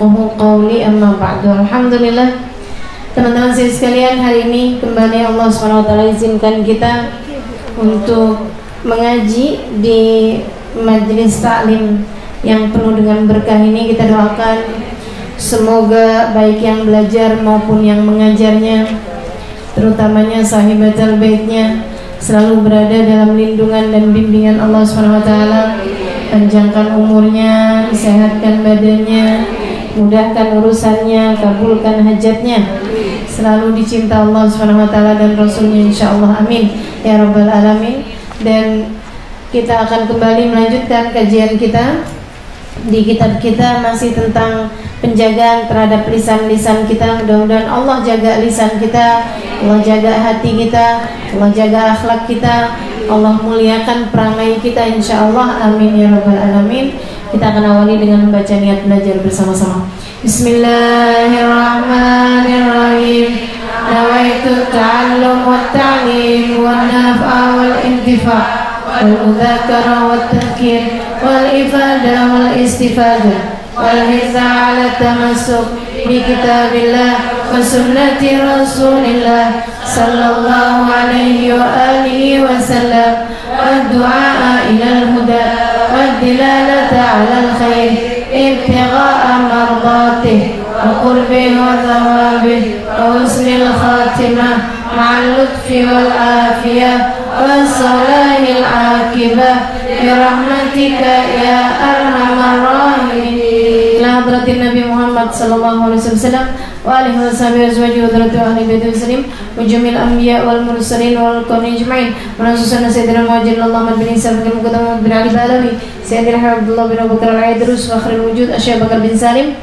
yafqahu qawli, amma ba'du. Alhamdulillah, teman-teman saya sekalian, hari ini kembali Allah SWT izinkan kita untuk mengaji di majelis taklim yang penuh dengan berkah ini. Kita doakan semoga baik yang belajar maupun yang mengajarnya, terutamanya sahibatul baitnya, selalu berada dalam lindungan dan bimbingan Allah SWT. Panjangkan umurnya, sehatkan badannya, mudahkan urusannya, kabulkan hajatnya, selalu dicinta Allah SWT dan Rasulnya, insyaAllah, amin ya rabbal alamin. Dan kita akan kembali melanjutkan kajian kita di kitab kita, masih tentang penjagaan terhadap lisan-lisan kita. Mudah-mudahan Allah jaga lisan kita, Allah jaga hati kita, Allah jaga akhlak kita, Allah muliakan perangai kita, insyaallah, amin ya rabbal alamin. Kita akan awali dengan membaca niat belajar bersama-sama. Bismillahirrahmanirrahim. Nawaitu ta'allum wa ta'lim wa naf'a wal intifa' wal mudhakara wa tadhkir wal ifada wal istifada wal hisa ala tamassuk bi kitabillah wa sunnati rasulillah sallallahu alaihi wa alihi wa sallam, wa du'a ila al-huda wa dilalata ala al-khair ibtigha'a mardatih wa qurbih wa thawabih wa husnil khatimah ma'al lutfi wal afiyah wa salahil akibah bi rahmatika ya arhamar rahimin. Ila hadratin Nabi Muhammad sallallahu alaihi wasallam wa alihi wa sahbihi azwaji wa dhurriyyati ahli baiti muslim wa jamil anbiya wal mursalin wal qawmi ajma'in wa nasusana sayyidina Muhammad Muhammad bin Isa bin Muqaddam bin Ali Balawi sayyidina Abdullah bin Abu Bakar al-Aidrus wa akhril wujud Asy Bakar bin Salim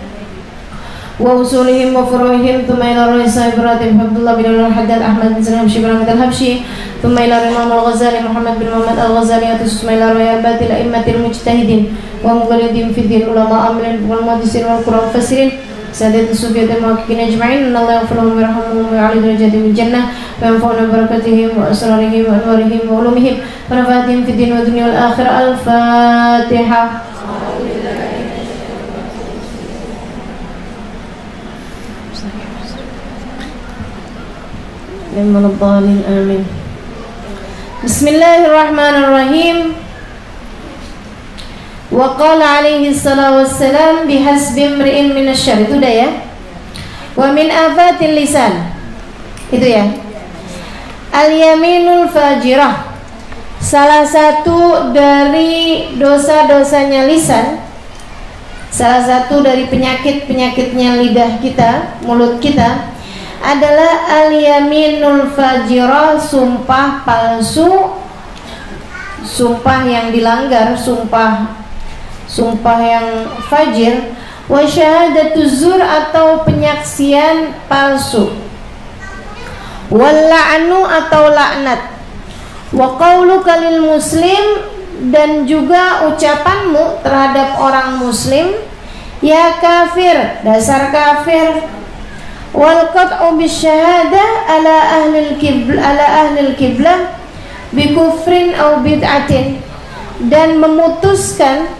wa usulihim wa furuhihim thumma ila Raisa Ibrahim Abdullah bin Al-Haddad Ahmad bin Salam Syibran al-Habsyi thumma ila Imam al-Ghazali Muhammad bin Muhammad al-Ghazali thumma ila rayabatil a'immatil mujtahidin wa muqallidin fi din ulama amilin wal muhaddisin wal Qur'an fasirin sadat sufiyatul muhaqqiqin ajma'in. Allah yaghfiruhum wa yarhamhum wa ya'li darajatihim fil jannah wa yanfa'una barakatihim wa asrarihim wa anwarihim wa ulumihim wa nafatihim fid din wa dunya wal akhirah. Al-Fatihah. Amin. Bismillahirrahmanirrahim. Wa qala alaihi salatu wassalam bihasbi imri'in minasyarr. Itu dah ya. Wa min afatil lisan. Itu ya. Al-yaminul fajirah. Salah satu dari dosa-dosanya lisan, salah satu dari penyakit-penyakitnya lidah kita, mulut kita, adalah al-yaminul fajirah, sumpah palsu, sumpah yang dilanggar, sumpah yang fajir, wa syahadatuz zur atau penyaksian palsu, wal la'nu atau laknat, wa qauluka lil muslim dan juga ucapanmu terhadap orang muslim, ya kafir, dasar kafir, wal qat'u bisyahada ala ahlil qiblah bi kufrin aw bid'atin, dan memutuskan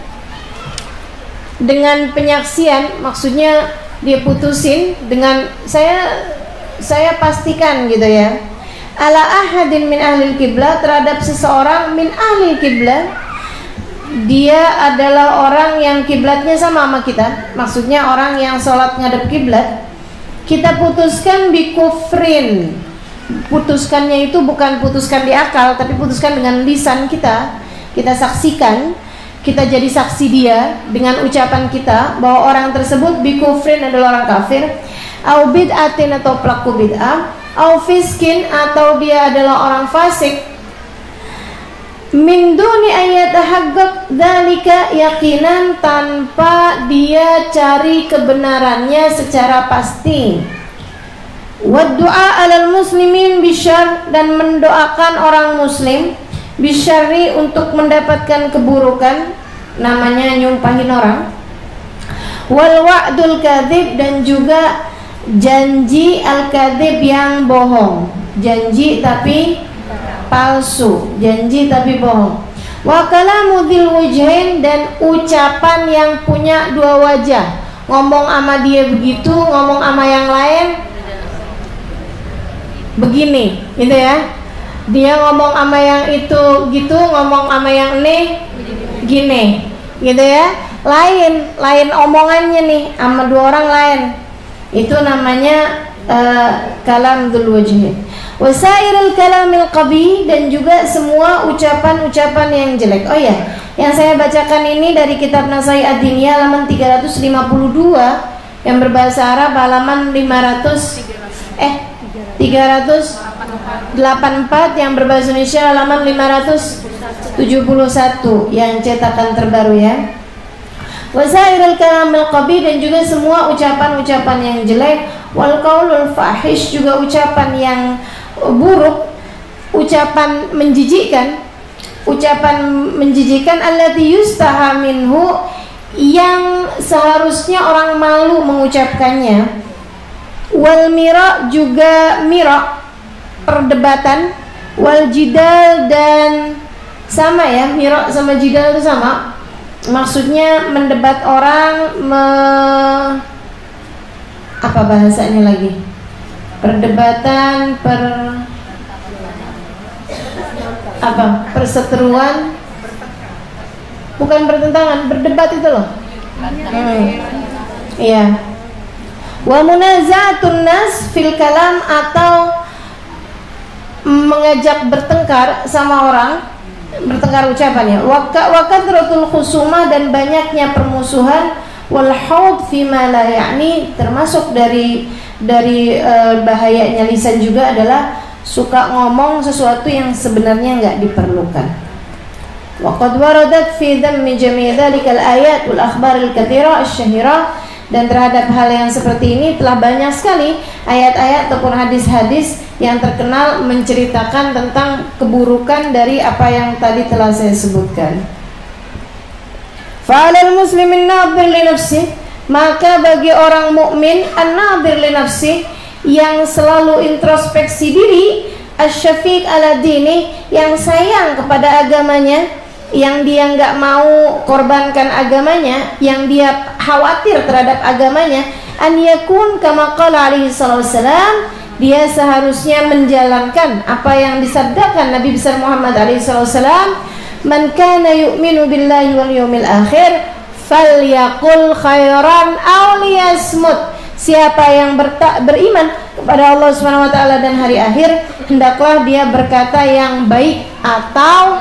dengan penyaksian, maksudnya dia putusin dengan saya pastikan gitu ya, ala ahadin min ahlil qiblah, terhadap seseorang min ahlil qiblah, dia adalah orang yang kiblatnya sama kita, maksudnya orang yang sholat ngadep kiblat, kita putuskan bi kufrin. Putuskannya itu bukan putuskan di akal, tapi putuskan dengan lisan kita. Kita saksikan, kita jadi saksi dia dengan ucapan kita bahwa orang tersebut bi kufrin adalah orang kafir, au bid'atin atau pelaku bid'ah, au fiskin atau dia adalah orang fasik, min duni ayatahaqqaq dzalika yaqinan, tanpa dia cari kebenarannya secara pasti, wa du'a alal muslimin bisyarr, dan mendoakan orang muslim bisyarri, untuk mendapatkan keburukan, namanya nyumpahin orang, wal wa'dul kadzib, dan juga janji al-kadzib yang bohong, janji tapi palsu, janji tapi bohong, wa kalamu dzil wajhain, dan ucapan yang punya dua wajah, ngomong sama dia begitu, ngomong sama yang lain begini, gitu ya. Dia ngomong sama yang itu gitu, ngomong sama yang ini gini, gitu ya. Lain omongannya nih sama dua orang lain. Itu namanya kalam dzul wajhain. Wasairul kalamil qabih, dan juga semua ucapan-ucapan yang jelek. Oh ya, yang saya bacakan ini dari kitab Nasai Ad-Diniyah halaman 352 yang berbahasa Arab, halaman 384 yang berbahasa Indonesia halaman 571 yang cetakan terbaru ya. Wasairul kalamil qabih, dan juga semua ucapan-ucapan yang jelek. Wal qaulul fahish, juga ucapan yang buruk, ucapan menjijikkan allati yustaha minhu, yang seharusnya orang malu mengucapkannya. Wal mira, juga mira, perdebatan. Wal jidal, dan sama ya, mira sama jidal itu sama, maksudnya mendebat orang, apa bahasanya lagi, perdebatan, perseteruan, bukan pertentangan, berdebat itu loh. Iya. Wa munazatun nas fil kalam, atau mengajak bertengkar sama orang, bertengkar ucapannya. Wa kathratul khusumah, dan banyaknya permusuhan. Wal haud fima la ya'ni, termasuk dari bahayanya lisan juga adalah suka ngomong sesuatu yang sebenarnya nggak diperlukan. Wa qad waradat fi dhammi jami' dhalikal ayat wal akhbar al katsira asy-syahira, dan terhadap hal yang seperti ini telah banyak sekali ayat-ayat ataupun hadis-hadis yang terkenal menceritakan tentang keburukan dari apa yang tadi telah saya sebutkan. Fa'alal muslimin nadir li nafsi, maka bagi orang mukmin an-nadir li nafsi, yang selalu introspeksi diri, asy-syafiq ala dini, yang sayang kepada agamanya, yang dia nggak mau korbankan agamanya, yang dia khawatir terhadap agamanya, an yakun kama qala alaihi sallallahu alaihi wasallam, dia seharusnya menjalankan apa yang disabdakan Nabi besar Muhammad alaihi sallallahu alaihi wasallam, man kana yu'minu billahi wal yawmil akhir falyaqul khairan aw liyasmut, siapa yang beriman kepada Allah Subhanahu wa taala dan hari akhir, hendaklah dia berkata yang baik atau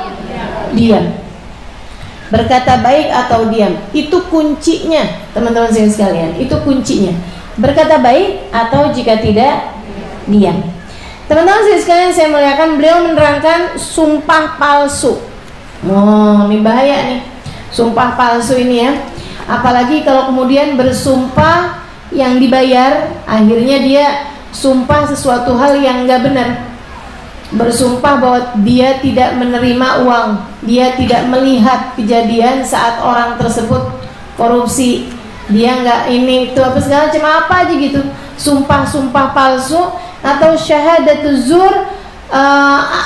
diam. Berkata baik atau diam, itu kuncinya teman-teman sekalian, itu kuncinya. Berkata baik atau jika tidak diam. Teman-teman sekalian saya muliakan, beliau menerangkan sumpah palsu. Oh, ini bahaya nih, sumpah palsu ini ya. Apalagi kalau kemudian bersumpah yang dibayar, akhirnya dia sumpah sesuatu hal yang nggak benar. Bersumpah bahwa dia tidak menerima uang, dia tidak melihat kejadian saat orang tersebut korupsi, dia nggak ini itu apa segala macam apa aja gitu. Sumpah-sumpah palsu atau syahadatuz zur,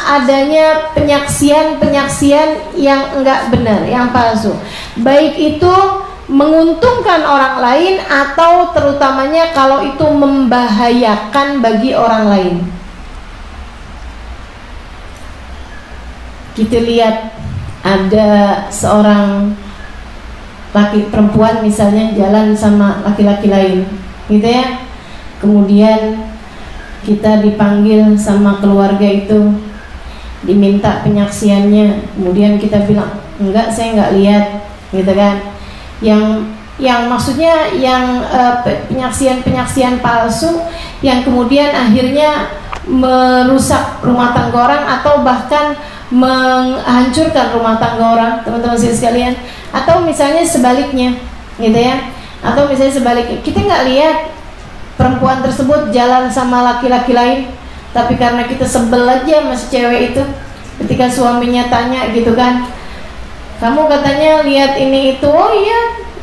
adanya penyaksian yang enggak benar, yang palsu, baik itu menguntungkan orang lain atau terutamanya kalau itu membahayakan bagi orang lain. Kita lihat ada seorang perempuan misalnya jalan sama laki-laki lain, gitu ya. Kemudian kita dipanggil sama keluarga itu, diminta penyaksiannya, kemudian kita bilang enggak, saya enggak lihat, gitu kan. Yang maksudnya yang penyaksian palsu yang kemudian akhirnya merusak rumah tangga orang atau bahkan menghancurkan rumah tangga orang, teman-teman sekalian. Atau misalnya sebaliknya, gitu ya. Atau misalnya sebaliknya, kita nggak lihat perempuan tersebut jalan sama laki-laki lain, tapi karena kita sebel aja sama si cewek itu, ketika suaminya tanya gitu kan, kamu katanya lihat ini itu, oh iya,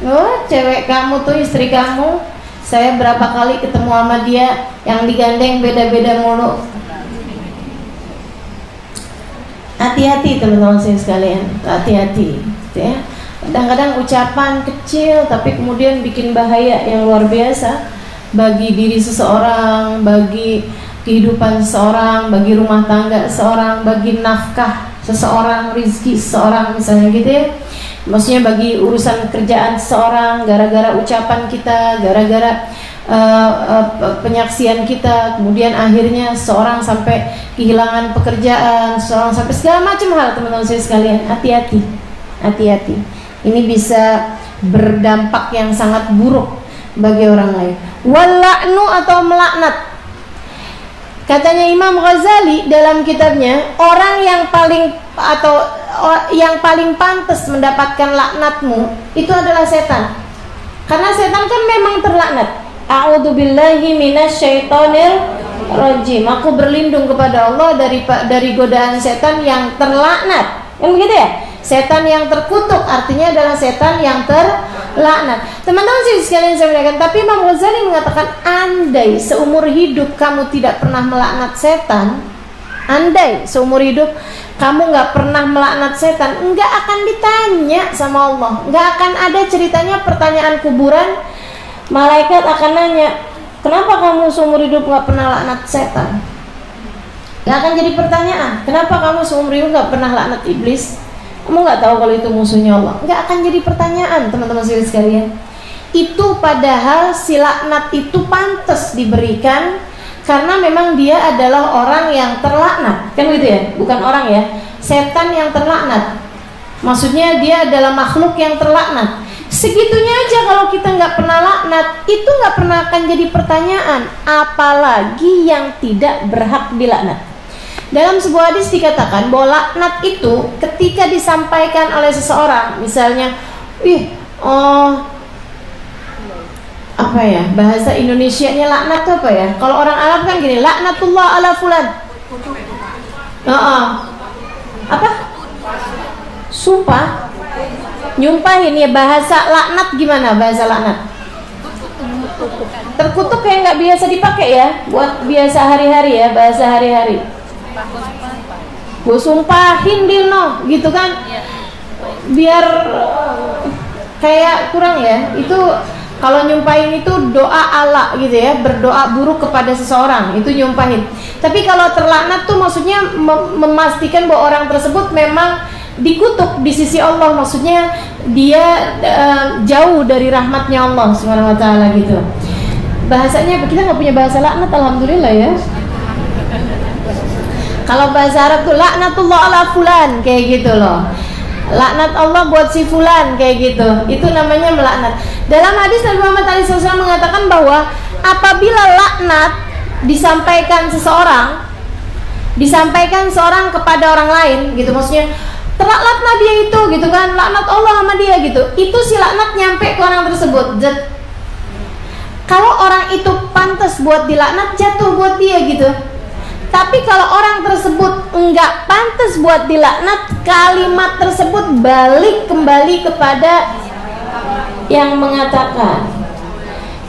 oh cewek kamu tuh istri kamu, saya berapa kali ketemu sama dia, yang digandeng beda-beda mulu. Hati-hati teman-teman sekalian, hati-hati ya. Kadang-kadang ucapan kecil tapi kemudian bikin bahaya yang luar biasa bagi diri seseorang, bagi kehidupan seseorang, bagi rumah tangga seseorang, bagi nafkah seseorang, rizki seseorang misalnya gitu ya. Maksudnya bagi urusan kerjaan seseorang, gara-gara ucapan kita, gara-gara penyaksian kita, kemudian akhirnya seseorang sampai kehilangan pekerjaan, seseorang sampai segala macam hal. Teman-teman saya sekalian, hati-hati, hati-hati. Ini bisa berdampak yang sangat buruk bagi orang lain. Wala'nu atau melaknat. Katanya Imam Ghazali dalam kitabnya, orang yang paling pantas mendapatkan laknatmu itu adalah setan. Karena setan kan memang terlaknat. A'udzubillahi minasyaitonir rajim. Aku berlindung kepada Allah dari godaan setan yang terlaknat. Kan begitu ya? Setan yang terkutuk artinya adalah setan yang terlaknat. Teman-teman sekalian saya muliakan, tapi Imam Ghazali mengatakan, andai seumur hidup kamu tidak pernah melaknat setan, andai seumur hidup kamu nggak pernah melaknat setan, nggak akan ditanya sama Allah, nggak akan ada ceritanya pertanyaan kuburan. Malaikat akan nanya, kenapa kamu seumur hidup nggak pernah laknat setan? Nggak akan jadi pertanyaan. Kenapa kamu seumur hidup nggak pernah laknat iblis? Kamu nggak tahu kalau itu musuhnya Allah? Nggak akan jadi pertanyaan, teman-teman sekalian. Itu padahal si laknat itu pantas diberikan karena memang dia adalah orang yang terlaknat, kan gitu ya? Bukan orang ya, setan yang terlaknat. Maksudnya dia adalah makhluk yang terlaknat. Segitunya aja kalau kita nggak pernah laknat, itu nggak pernah akan jadi pertanyaan. Apalagi yang tidak berhak dilaknat. Dalam sebuah hadis dikatakan bahwa laknat itu ketika disampaikan oleh seseorang, misalnya, apa ya bahasa Indonesianya laknat itu apa ya? Kalau orang Arab kan gini, laknatullah ala fulan. Apa? Sumpah, nyumpahin ya. Bahasa laknat gimana? Bahasa laknat terkutuk kayak nggak biasa dipakai ya, buat biasa hari-hari ya, bahasa hari-hari. Gue sumpahin Dino gitu kan, biar kayak kurang ya. Itu kalau nyumpahin itu doa ala gitu ya, berdoa buruk kepada seseorang, itu nyumpahin. Tapi kalau terlaknat tuh maksudnya memastikan bahwa orang tersebut memang dikutuk di sisi Allah, maksudnya dia jauh dari rahmatnya Allah Subhanahu wa taala gitu. Bahasanya kita nggak punya bahasa laknat, alhamdulillah ya. Kalau bahasa Arab tuh laknatullah ala fulan kayak gitu loh. Laknat Allah buat si fulan kayak gitu. Itu namanya melaknat. Dalam hadis Nabi Muhammad SAW mengatakan bahwa apabila laknat disampaikan seorang kepada orang lain gitu, maksudnya terlaknatlah dia itu gitu kan, laknat Allah sama dia gitu. Itu si laknat nyampe ke orang tersebut. Kalau orang itu pantas buat dilaknat, jatuh buat dia gitu. Tapi kalau orang tersebut enggak pantas buat dilaknat, kalimat tersebut balik kembali kepada yang mengatakan.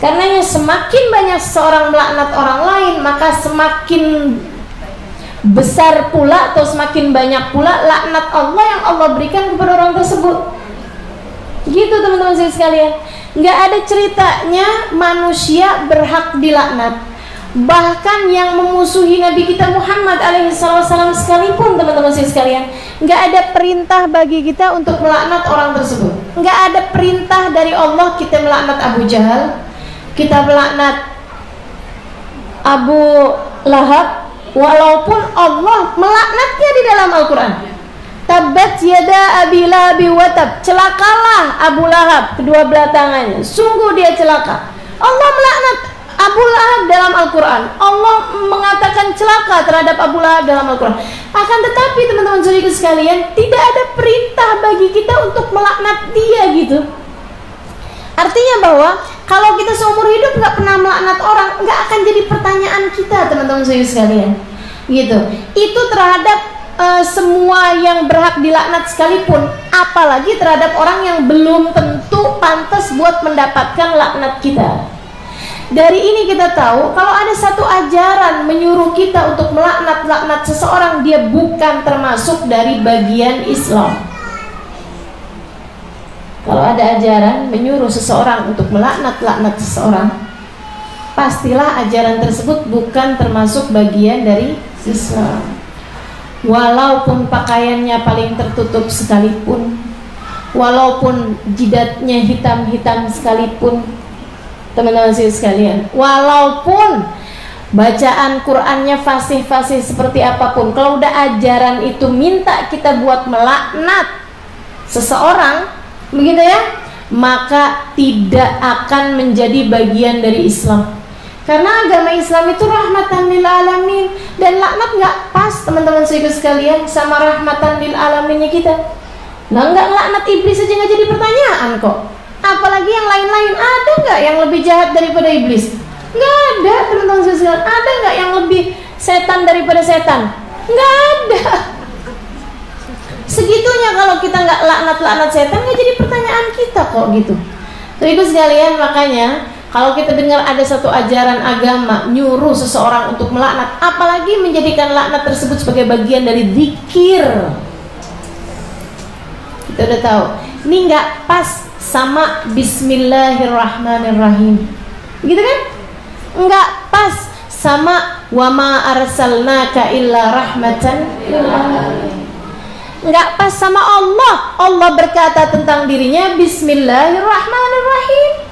Karenanya semakin banyak seorang melaknat orang lain, maka semakin besar pula atau semakin banyak pula laknat Allah yang Allah berikan kepada orang tersebut. Gitu teman-teman sekalian. Enggak ada ceritanya manusia berhak dilaknat. Bahkan yang memusuhi Nabi kita Muhammad alaihissalam sekalipun, teman-teman sekalian, nggak ada perintah bagi kita untuk melaknat orang tersebut. Nggak ada perintah dari Allah kita melaknat Abu Jahal, kita melaknat Abu Lahab, walaupun Allah melaknatnya di dalam Al-Quran. Tabbat yada abi lahabi watab, celakalah Abu Lahab kedua belah tangannya, sungguh dia celaka. Allah melaknat Abu Lahab dalam Al-Quran. Allah mengatakan celaka terhadap Abu Lahab dalam Al-Quran. Akan tetapi teman-teman saudaraku sekalian, tidak ada perintah bagi kita untuk melaknat dia gitu. Artinya bahwa kalau kita seumur hidup nggak pernah melaknat orang, nggak akan jadi pertanyaan kita, teman-teman saudaraku sekalian gitu. Itu terhadap semua yang berhak dilaknat sekalipun, apalagi terhadap orang yang belum tentu pantas buat mendapatkan laknat kita. Dari ini kita tahu kalau ada satu ajaran menyuruh kita untuk melaknat seseorang, dia bukan termasuk dari bagian Islam. Kalau ada ajaran menyuruh seseorang untuk melaknat seseorang, pastilah ajaran tersebut bukan termasuk bagian dari Islam. Walaupun pakaiannya paling tertutup sekalipun, walaupun jidatnya hitam-hitam sekalipun, teman-teman sekalian, walaupun bacaan Qur'annya fasih-fasih seperti apapun, kalau udah ajaran itu minta kita buat melaknat seseorang, begitu ya, maka tidak akan menjadi bagian dari Islam. Karena agama Islam itu rahmatan lil alamin, dan laknat nggak pas, teman-teman sekalian, sama rahmatan lil alaminnya kita. Nah, nggak laknat iblis aja nggak jadi pertanyaan kok, apalagi yang lain-lain. Ada nggak yang lebih jahat daripada iblis? Nggak ada, teman-teman sekalian. Ada nggak yang lebih setan daripada setan? Nggak ada. Segitunya kalau kita nggak laknat setan, nggak jadi pertanyaan kita kok gitu. Terus sekalian, makanya kalau kita dengar ada satu ajaran agama nyuruh seseorang untuk melaknat, apalagi menjadikan laknat tersebut sebagai bagian dari zikir, kita udah tahu ini nggak pas sama Bismillahirrahmanirrahim, gitu kan? Nggak pas sama wa ma arsalnaka illa rahmatan lil alamin. Nggak pas sama Allah. Allah berkata tentang dirinya Bismillahirrahmanirrahim.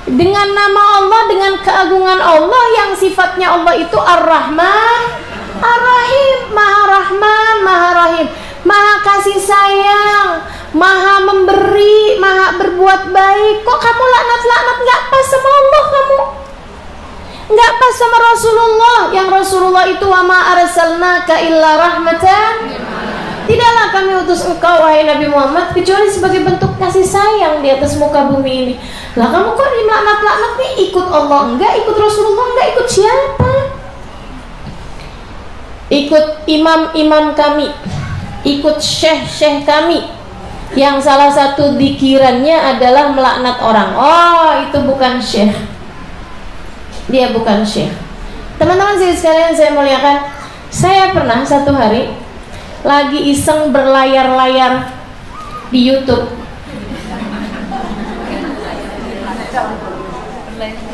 Dengan nama Allah, dengan keagungan Allah yang sifatnya Allah itu Ar-Rahman Ar-Rahim, Maha Rahman, Maha Rahim, Maha kasih sayang, Maha memberi, Maha berbuat baik. Kok kamu laknat? Nggak pas sama Allah kamu. Nggak pas sama Rasulullah, yang Rasulullah itu wa ma arsalnaka illa rahmatan. Tidaklah kami utus engkau wahai Nabi Muhammad kecuali sebagai bentuk kasih sayang di atas muka bumi ini. Lah kamu kok dilaknat nih? Ikut Allah enggak, ikut Rasulullah enggak, ikut siapa? Ikut imam-imam kami, ikut syekh-syekh kami yang salah satu dikirannya adalah melaknat orang. Oh, itu bukan syekh. Dia bukan syekh. Teman-teman sekalian saya muliakan, saya pernah satu hari lagi iseng berlayar-layar di YouTube.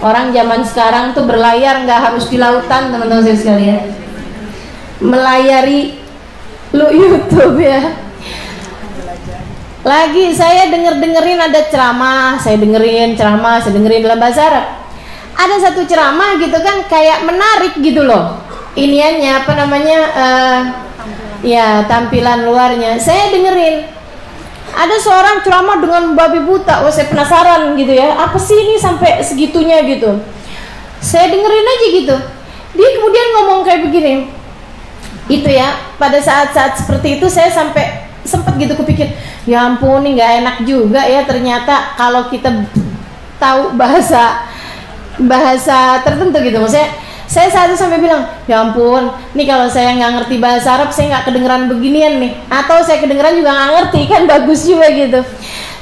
Orang zaman sekarang tuh berlayar nggak harus di lautan, teman-teman sekalian. Melayari YouTube ya. Lagi saya dengerin ada ceramah, saya dengerin dalam bahasa Arab. Ada satu ceramah gitu kan, kayak menarik gitu loh. Iniannya apa namanya? Ya, tampilan luarnya. Saya dengerin. Ada seorang ceramah dengan babi buta. Wah, saya penasaran gitu ya. Apa sih ini sampai segitunya gitu. Saya dengerin aja gitu. Dia kemudian ngomong kayak begini. Itu ya, pada saat-saat seperti itu saya sampai sempat gitu kepikir, ya ampun, ini nggak enak juga ya ternyata kalau kita tahu bahasa tertentu gitu. Maksudnya saya saat itu sampai bilang, ya ampun, nih kalau saya nggak ngerti bahasa Arab, saya nggak kedengeran beginian nih, atau saya kedengeran juga nggak ngerti, kan bagus juga gitu.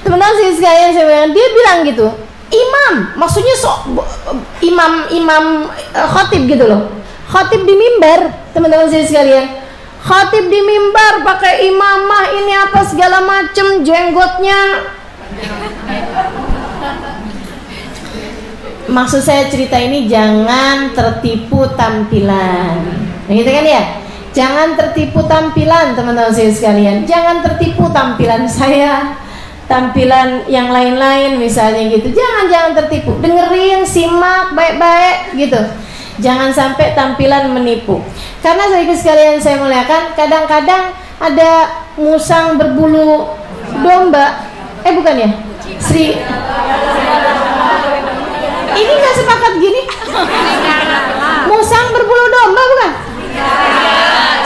Teman-teman sih sekalian, dia bilang gitu, imam, maksudnya imam khotib gitu loh, khotib di mimbar, teman-teman sih sekalian, khotib di mimbar pakai imamah ini apa segala macem, jenggotnya. Maksud saya cerita ini jangan tertipu tampilan, gitu kan ya? Jangan tertipu tampilan, teman-teman saya sekalian. Jangan tertipu tampilan saya, tampilan yang lain-lain misalnya gitu. Jangan tertipu. Dengerin, simak baik-baik gitu. Jangan sampai tampilan menipu. Karena saya sekalian saya muliakan, kadang-kadang ada musang berbulu domba. Bukan ya? Ini nggak sepakat gini. Musang berbulu domba bukan?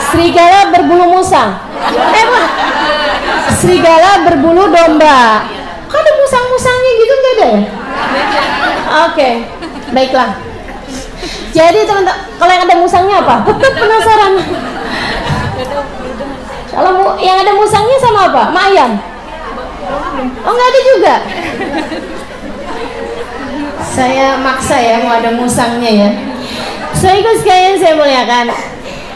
Serigala berbulu musang. Bukan. Serigala berbulu domba. Kok ada musang-musangnya gitu, nggak ada ya? Oke, baiklah. Jadi teman-teman, kalau yang ada musangnya apa? Tetap penasaran. Kalau yang ada musangnya sama apa? Sama ayam? Oh, nggak ada juga. Saya maksa ya mau ada musangnya ya. Sekalian saya muliakan.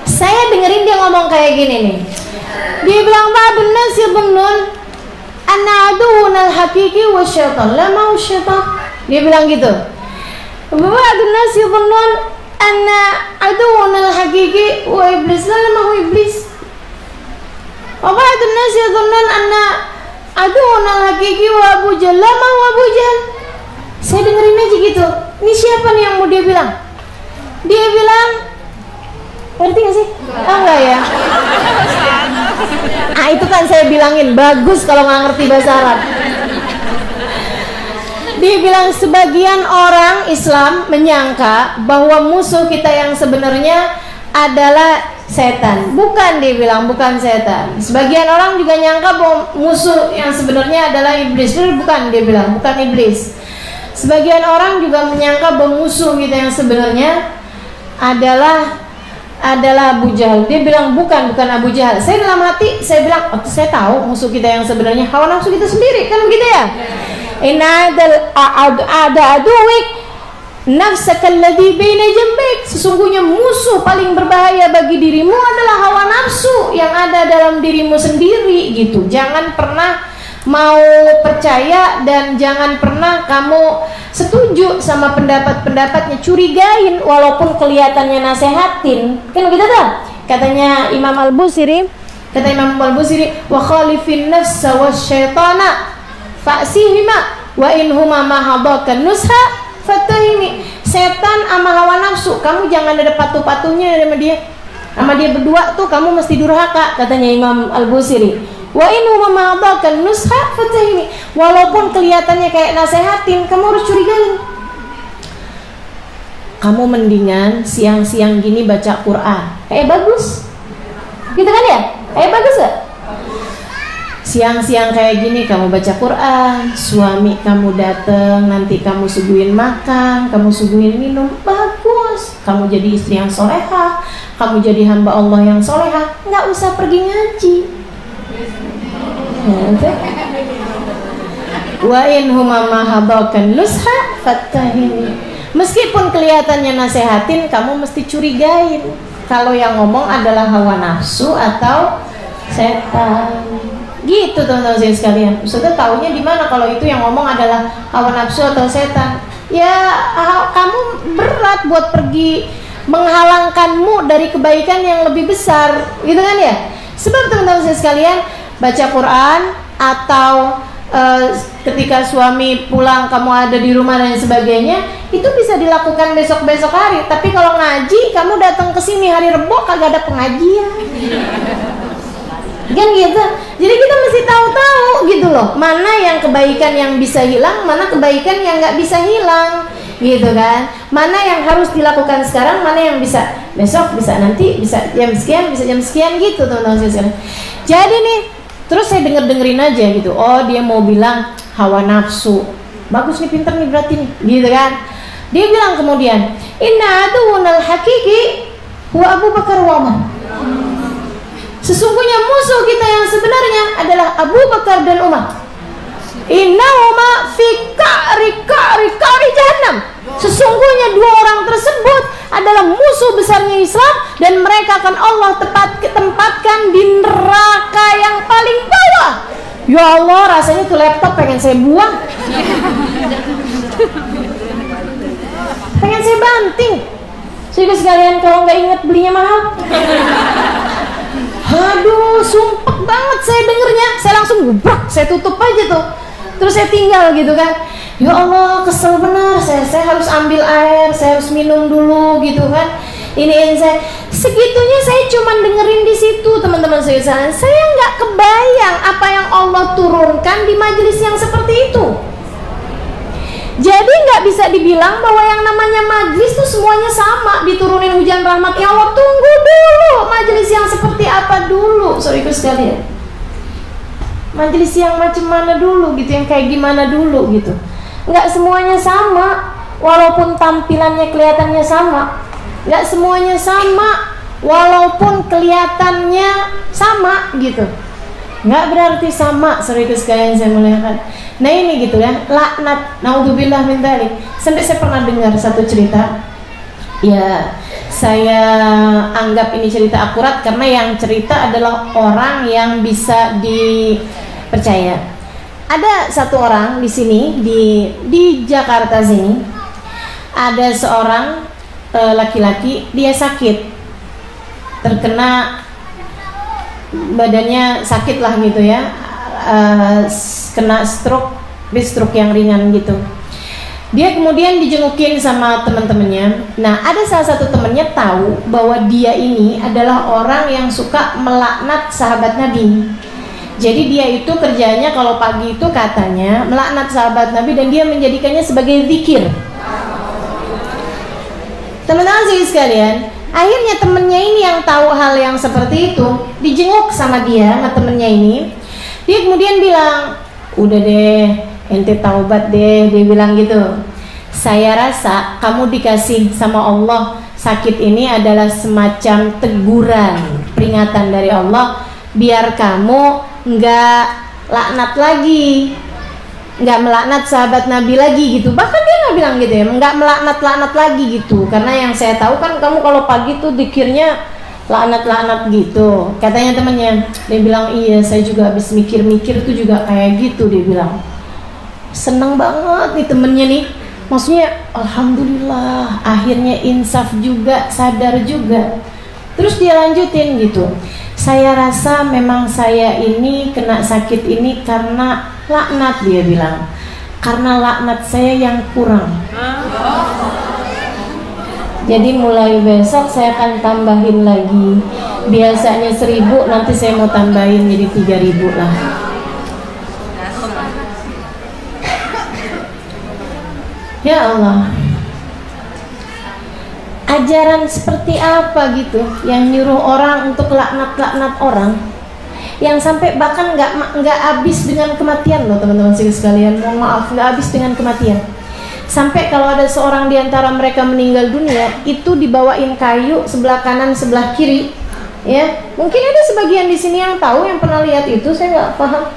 Saya dengerin dia ngomong kayak gini nih. Dia bilang, Pak bener sih Bung Nun, anna aduwwunal haqiqi wasyaitan la mau syaitan. Dia bilang gitu. Ba'dun nas yadhunnun anna aduwwunal haqiqi wa iblis la mau iblis. Wa ba'dun nas yadhunnun anna aduwwunal haqiqi wa Abu Jahal la mau Abu Jahal. Saya dengerin aja gitu. Ini siapa nih yang mau dia bilang? Dia bilang, ngerti gak sih? Oh enggak ya? Ah itu kan saya bilangin, bagus kalau nggak ngerti bahasa Arab. Dia bilang sebagian orang Islam menyangka bahwa musuh kita yang sebenarnya adalah setan. Bukan, dia bilang bukan setan. Sebagian orang juga nyangka bahwa musuh yang sebenarnya adalah iblis. Bukan, dia bilang bukan iblis. Sebagian orang juga menyangka bahwa musuh kita yang sebenarnya adalah Abu Jahal. Dia bilang bukan Abu Jahal. Saya dalam hati saya bilang, oh, saya tahu musuh kita yang sebenarnya hawa nafsu kita sendiri, kan begitu ya? Inna ada aduwik nafsaka alladhi baina jambik. Sesungguhnya musuh paling berbahaya bagi dirimu adalah hawa nafsu yang ada dalam dirimu sendiri gitu. Jangan pernah mau percaya dan jangan pernah kamu setuju sama pendapat-pendapatnya, curigain walaupun kelihatannya nasehatin, kan begitu tuh katanya Imam Al-Busiri. Kata Imam Al-Busiri, wa khalifin nafsa wasyaitana fa'sihima wa inhuma mahadakan nusha fatahimi. Setan sama hawa nafsu kamu jangan ada patuh-patuhnya sama dia berdua tuh kamu mesti durhaka, katanya Imam Al-Busiri. Wa inhuma mahadakan nusha fatahimi. Walaupun kelihatannya kayak nasehatin, kamu harus curigain. Kamu mendingan siang-siang gini baca Quran, bagus gitu kan ya? Bagus gak? Siang-siang kayak gini kamu baca Quran, suami kamu dateng, nanti kamu suguhin makan, kamu suguhin minum, bagus. Kamu jadi istri yang solehah, kamu jadi hamba Allah yang solehah, nggak usah pergi ngaji. Wa in huma mahadakan nusha fatahini. Meskipun kelihatannya nasehatin, kamu mesti curigain kalau yang ngomong adalah hawa nafsu atau setan. Gitu teman-teman saya sekalian. Ustazah taunya di mana kalau itu yang ngomong adalah hawa nafsu atau setan? Ya kamu berat buat pergi menghalangkanmu dari kebaikan yang lebih besar, gitu kan ya? Sebab teman-teman saya sekalian, baca Quran atau ketika suami pulang kamu ada di rumah dan sebagainya, itu bisa dilakukan besok-besok hari. Tapi kalau ngaji, kamu datang ke sini hari Rebo kagak ada pengajian. Kan gitu. Jadi kita mesti tahu-tahu gitu loh, mana yang kebaikan yang bisa hilang, mana kebaikan yang nggak bisa hilang, gitu kan? Mana yang harus dilakukan sekarang, mana yang bisa besok, bisa nanti, bisa jam sekian gitu teman-teman sekalian. Jadi nih, terus saya dengerin aja gitu. Oh, dia mau bilang hawa nafsu. Bagus nih, pinter nih berarti nih, gitu kan? Dia bilang kemudian, inna aduwwunal haqiqi huwa Abu Bakar wa Umar. Sesungguhnya musuh kita yang sebenarnya adalah Abu Bakar dan Umar. Innahuma fi ka'ri jahannam. Sesungguhnya dua orang tersebut adalah musuh besarnya Islam dan mereka akan Allah tempatkan di neraka yang paling bawah. Ya Allah, rasanya tuh laptop pengen saya buang. Pengen saya banting. Sehingga sekalian kalau nggak inget belinya mahal. Aduh, sumpah banget saya dengernya. Saya langsung gubrak, saya tutup aja tuh. Terus saya tinggal gitu kan. Ya Allah, kesel benar. Saya harus ambil air, saya harus minum dulu gitu kan. Ini saya segitunya saya cuma dengerin di situ teman-teman saya. Saya nggak kebayang apa yang Allah turunkan di majelis yang seperti itu. Jadi nggak bisa dibilang bahwa yang namanya majelis tuh semuanya sama, diturunin hujan rahmatnya Allah. Tunggu dulu, majelis yang seperti apa dulu, saudaraku sekalian. Majelis yang macam mana dulu gitu, yang kayak gimana dulu gitu. Nggak semuanya sama, walaupun tampilannya kelihatannya sama. Nggak semuanya sama, walaupun kelihatannya sama gitu. Nggak berarti sama, saudaraku sekalian saya muliakan. Nah ini gitu ya, laknat, naudzubillah min dzalik. Sampai saya pernah dengar satu cerita. Ya, saya anggap ini cerita akurat karena yang cerita adalah orang yang bisa dipercaya. ada satu orang di sini di Jakarta sini, ada seorang laki-laki, dia sakit, terkena badannya sakit lah gitu ya, kena stroke yang ringan gitu. Dia kemudian dijengukin sama teman-temannya. Nah, ada salah satu temannya tahu bahwa dia ini adalah orang yang suka melaknat sahabat Nabi. Jadi dia itu kerjanya kalau pagi itu katanya melaknat sahabat Nabi dan dia menjadikannya sebagai zikir. Teman-teman sekalian, akhirnya temennya ini yang tahu hal yang seperti itu, dijenguk sama dia, sama temennya ini. Dia kemudian bilang, udah deh, ente taubat deh, dia bilang gitu. Saya rasa kamu dikasih sama Allah sakit ini adalah semacam teguran, peringatan dari Allah, biar kamu nggak laknat lagi, nggak melaknat sahabat Nabi lagi gitu. Bahkan dia nggak bilang gitu ya, nggak melaknat lagi gitu. Karena yang saya tahu kan kamu kalau pagi tuh dikirnya laknat gitu. Katanya temannya, dia bilang iya saya juga habis mikir-mikir tuh juga kayak gitu. Dia bilang seneng banget nih temennya nih, maksudnya alhamdulillah akhirnya insaf juga, sadar juga. Terus dia lanjutin gitu, saya rasa memang saya ini kena sakit ini karena laknat, dia bilang, karena laknat saya yang kurang. Jadi mulai besok saya akan tambahin lagi, biasanya 1000, nanti saya mau tambahin jadi 3000 lah. Ya Allah, ajaran seperti apa gitu yang nyuruh orang untuk laknat orang, yang sampai bahkan nggak habis dengan kematian loh teman-teman sekalian. Mohon maaf, nggak habis dengan kematian. Sampai kalau ada seorang di antara mereka meninggal dunia, itu dibawain kayu sebelah kanan sebelah kiri. Ya, mungkin ada sebagian di sini yang tahu, yang pernah lihat itu. Saya nggak paham.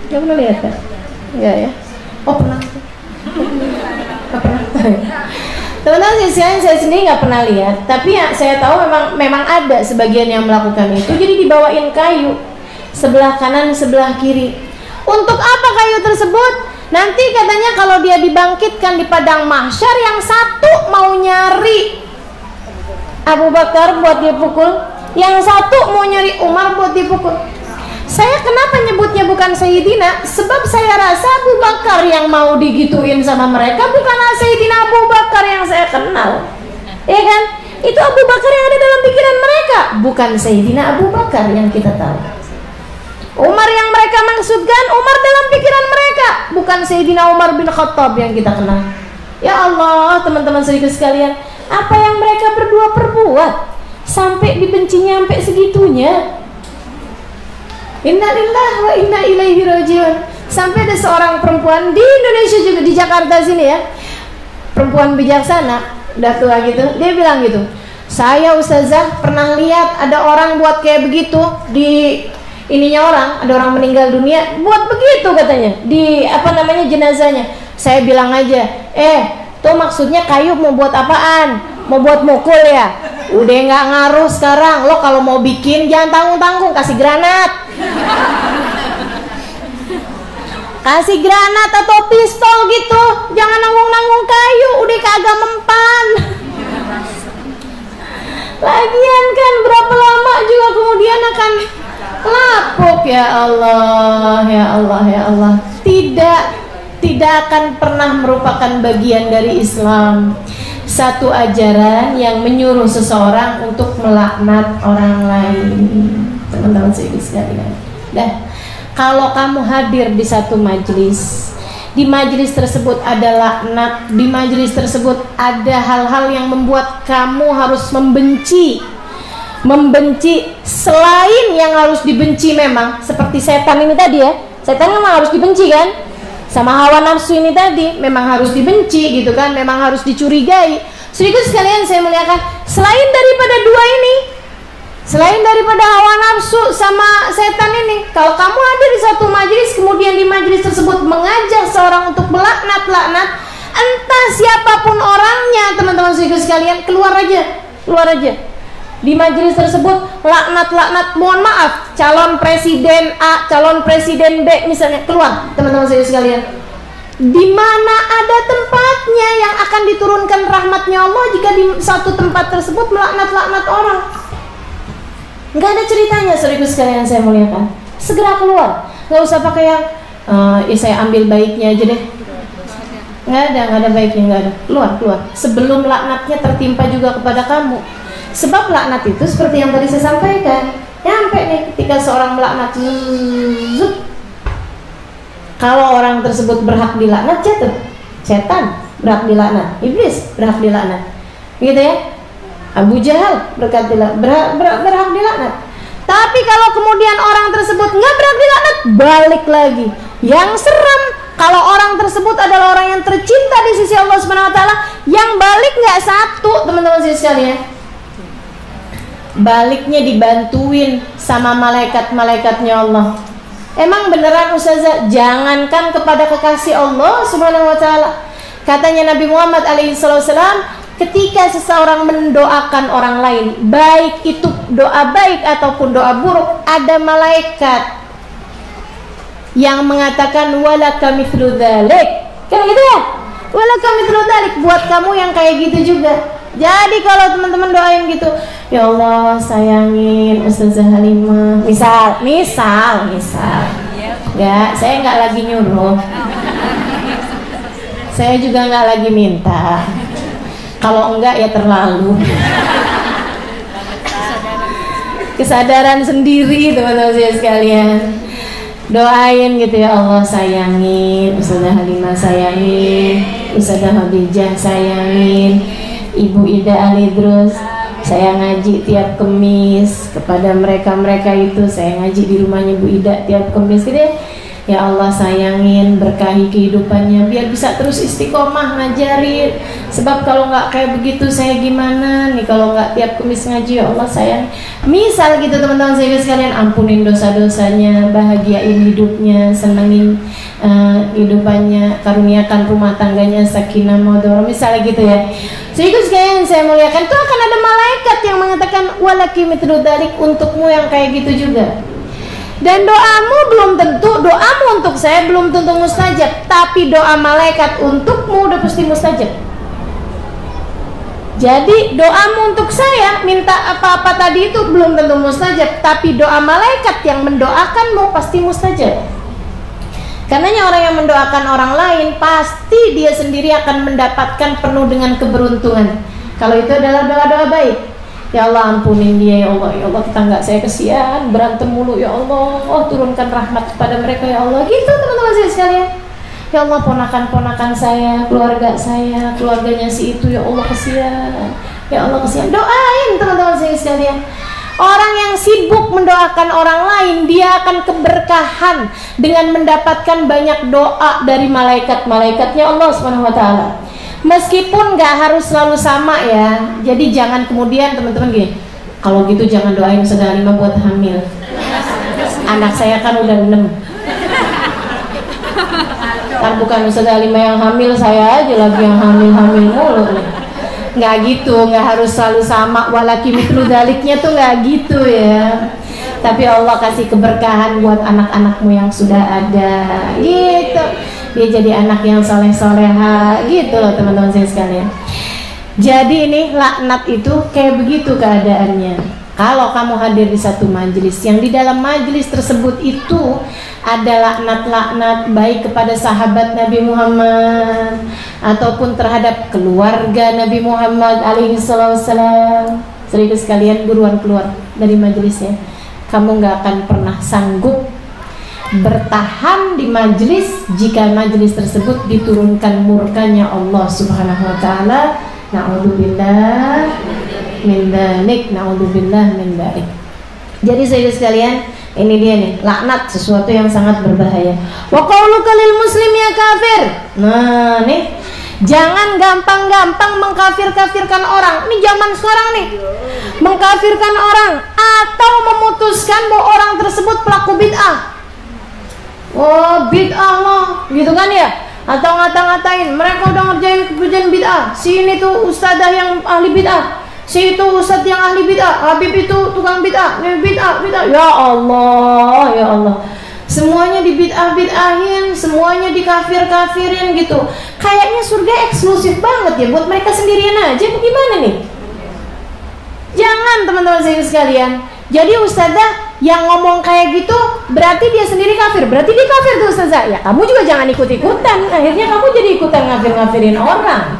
Nggak pernah lihat kan? Nggak ya? Oh pernah. Nggak pernah. Teman-teman saya sendiri nggak pernah lihat, tapi ya saya tahu memang ada sebagian yang melakukan itu. Jadi dibawain kayu sebelah kanan sebelah kiri. Untuk apa kayu tersebut? Nanti katanya kalau dia dibangkitkan di padang mahsyar, yang satu mau nyari Abu Bakar buat dipukul, yang satu mau nyari Umar buat dipukul. Saya kenapa nyebutnya bukan Sayyidina? Sebab saya rasa Abu Bakar yang mau digituin sama mereka, bukanlah Sayyidina Abu Bakar yang saya kenal. Ya kan? Itu Abu Bakar yang ada dalam pikiran mereka, bukan Sayyidina Abu Bakar yang kita tahu. Umar yang mereka maksudkan, Umar dalam pikiran mereka, bukan Sayyidina Umar bin Khattab yang kita kenal. Ya Allah, teman-teman sedikit sekalian, apa yang mereka berdua perbuat sampai dibencinya sampai segitunya. Innalillahi wa inna ilaihi rajiun. Sampai ada seorang perempuan di Indonesia juga, di Jakarta sini ya, perempuan bijaksana, udah tua gitu, dia bilang gitu, saya ustazah pernah lihat ada orang buat kayak begitu di ininya orang, ada orang meninggal dunia buat begitu katanya di jenazahnya. Saya bilang aja, tuh maksudnya kayu mau buat apaan? Mau buat mukul ya? Udah nggak ngaruh sekarang. Lo kalau mau bikin jangan tanggung-tanggung, kasih granat. Kasih granat atau pistol gitu. Jangan nanggung-nanggung kayu, udah kagak mempan. Lagian kan berapa lama juga kemudian akan lapuk. Ya Allah, ya Allah, ya Allah. Tidak akan pernah merupakan bagian dari Islam satu ajaran yang menyuruh seseorang untuk melaknat orang lain. Teman-teman sekalian, kalau kamu hadir di satu majelis, di majelis tersebut ada laknat, di majelis tersebut ada hal-hal yang membuat kamu harus membenci selain yang harus dibenci, memang seperti setan ini tadi ya, setan memang harus dibenci kan, sama hawa nafsu ini tadi memang harus dibenci gitu kan, memang harus dicurigai. Sedikit sekalian saya muliakan, selain daripada dua ini, selain daripada hawa nafsu sama setan ini, kalau kamu ada di satu majelis, kemudian di majelis tersebut mengajak seorang untuk melaknat, entah siapapun orangnya, teman-teman sedikit sekalian, keluar aja. Di majelis tersebut laknat-laknat, mohon maaf, calon presiden A, calon presiden B misalnya keluar, teman-teman saya sekalian. Di mana ada tempatnya yang akan diturunkan rahmatnya Allah jika di satu tempat tersebut melaknat-laknat orang? Nggak ada ceritanya, saudaraku sekalian saya muliakan. Segera keluar, nggak usah pakai yang saya ambil baiknya aja deh. Nggak ada baiknya, nggak ada. Keluar. Sebelum laknatnya tertimpa juga kepada kamu. Sebab laknat itu seperti yang tadi saya sampaikan. Nyampe nih ketika seorang melaknat, kalau orang tersebut berhak dilaknat, jatuh. Setan berhak dilaknat, iblis berhak dilaknat, gitu ya. Abu Jahal berhak dilaknat. Tapi kalau kemudian orang tersebut nggak berhak dilaknat, balik lagi. Yang seram kalau orang tersebut adalah orang yang tercinta di sisi Allah Subhanahu Wa Taala, yang balik nggak satu, teman-teman sekalian. Baliknya dibantuin sama malaikat-malaikatnya Allah. Emang beneran Ustazah, jangankan kepada kekasih Allah Subhanahu Wa Taala. Katanya Nabi Muhammad SAW, ketika seseorang mendoakan orang lain, baik itu doa baik ataupun doa buruk, ada malaikat yang mengatakan walaka mithlu dzalik. Kan gitu ya? Walaka mithlu dzalik, buat kamu yang kayak gitu juga. Jadi kalau teman-teman doain gitu, ya Allah sayangin Ustazah Halimah, misal ya, saya nggak lagi nyuruh, saya juga nggak lagi minta. Kalau enggak ya terlalu kesadaran sendiri, teman-teman saya sekalian. Doain gitu, ya Allah sayangin Ustazah Halimah, sayangin Ustazah Khadijah, sayangin Ibu Ida Alidrus, saya ngaji tiap Kemis kepada mereka itu, saya ngaji di rumahnya Bu Ida tiap Kemis gitu ya. Ya Allah sayangin, berkahi kehidupannya biar bisa terus istiqomah ngajarin. Sebab kalau nggak kayak begitu saya gimana nih kalau nggak tiap Kemis ngaji. Ya Allah sayang, misal gitu teman-teman saya sekalian, ampunin dosa-dosanya, bahagiain hidupnya, senengin hidupannya, karuniakan rumah tangganya sakinah mawaddah, misalnya gitu ya. Sehingga sekalian saya muliakan, itu akan ada malaikat yang mengatakan walaki mithlu dzalik, untukmu yang kayak gitu juga. Dan doamu belum tentu, doamu untuk saya belum tentu mustajab, tapi doa malaikat untukmu udah pasti mustajab. Jadi doamu untuk saya minta apa-apa tadi itu belum tentu mustajab, tapi doa malaikat yang mendoakanmu pasti mustajab. Karenanya orang yang mendoakan orang lain pasti dia sendiri akan mendapatkan penuh dengan keberuntungan. Kalau itu adalah doa-doa baik. Ya Allah ampunin dia, ya Allah tetangga saya kesian berantem mulu, ya Allah turunkan rahmat kepada mereka, ya Allah, gitu teman-teman saya sekalian. Ya Allah ponakan-ponakan saya, keluarga saya, keluarganya si itu, ya Allah kesian, ya Allah kesian. Doain teman-teman saya sekalian. Orang yang sibuk mendoakan orang lain, dia akan keberkahan dengan mendapatkan banyak doa dari malaikat-malaikatnya Allah Subhanahu Wa Taala. Meskipun nggak harus selalu sama ya. Jadi jangan kemudian teman-teman gini, kalau gitu jangan doain Ustazah Halimah buat hamil. Anak saya kan udah 6. Kan bukan Ustazah Halimah yang hamil, saya aja lagi yang hamil mulu nih. Nggak gitu, nggak harus selalu sama. Walaki mithlu dzaliknya tuh nggak gitu ya. Tapi Allah kasih keberkahan buat anak-anakmu yang sudah ada, gitu. Dia jadi anak yang soleh-soleha, gitu loh teman-teman saya sekalian. Jadi ini laknat itu kayak begitu keadaannya. Kalau kamu hadir di satu majelis yang di dalam majelis tersebut itu ada laknat-laknat baik kepada sahabat Nabi Muhammad ataupun terhadap keluarga Nabi Muhammad alaihi salam, seribu sekalian buruan keluar dari majelisnya. Kamu nggak akan pernah sanggup bertahan di majelis jika majelis tersebut diturunkan murkanya Allah Subhanahu Wa Taala. Na'udzubillah min dzalik, na'udzubillah min dzalik. Jadi saudara sekalian, ini dia nih, laknat sesuatu yang sangat berbahaya. Wa qauluka lil muslim ya kafir. Nah, nih jangan gampang-gampang mengkafir-kafirkan orang. Ini zaman sekarang nih, mengkafirkan orang atau memutuskan bahwa orang tersebut pelaku bid'ah. Oh bid'ah loh, gitu kan ya? Atau ngata-ngatain mereka udah ngerjain bid'ah. Si ini tuh ustadzah yang ahli bid'ah. Si itu ustadz yang ahli bid'ah, Habib itu tukang bid'ah, bid'ah. Ya Allah, ya Allah. Semuanya dibid'ah-bid'ahin, semuanya dikafir-kafirin gitu. Kayaknya surga eksklusif banget ya buat mereka sendirian aja. Bagaimana nih? Jangan teman-teman saya sekalian. Jadi ustazah yang ngomong kayak gitu berarti dia sendiri kafir. Berarti dia kafir tuh ustazah. Ya kamu juga jangan ikut-ikutan. Akhirnya kamu jadi ikutan ngafir-ngafirin orang.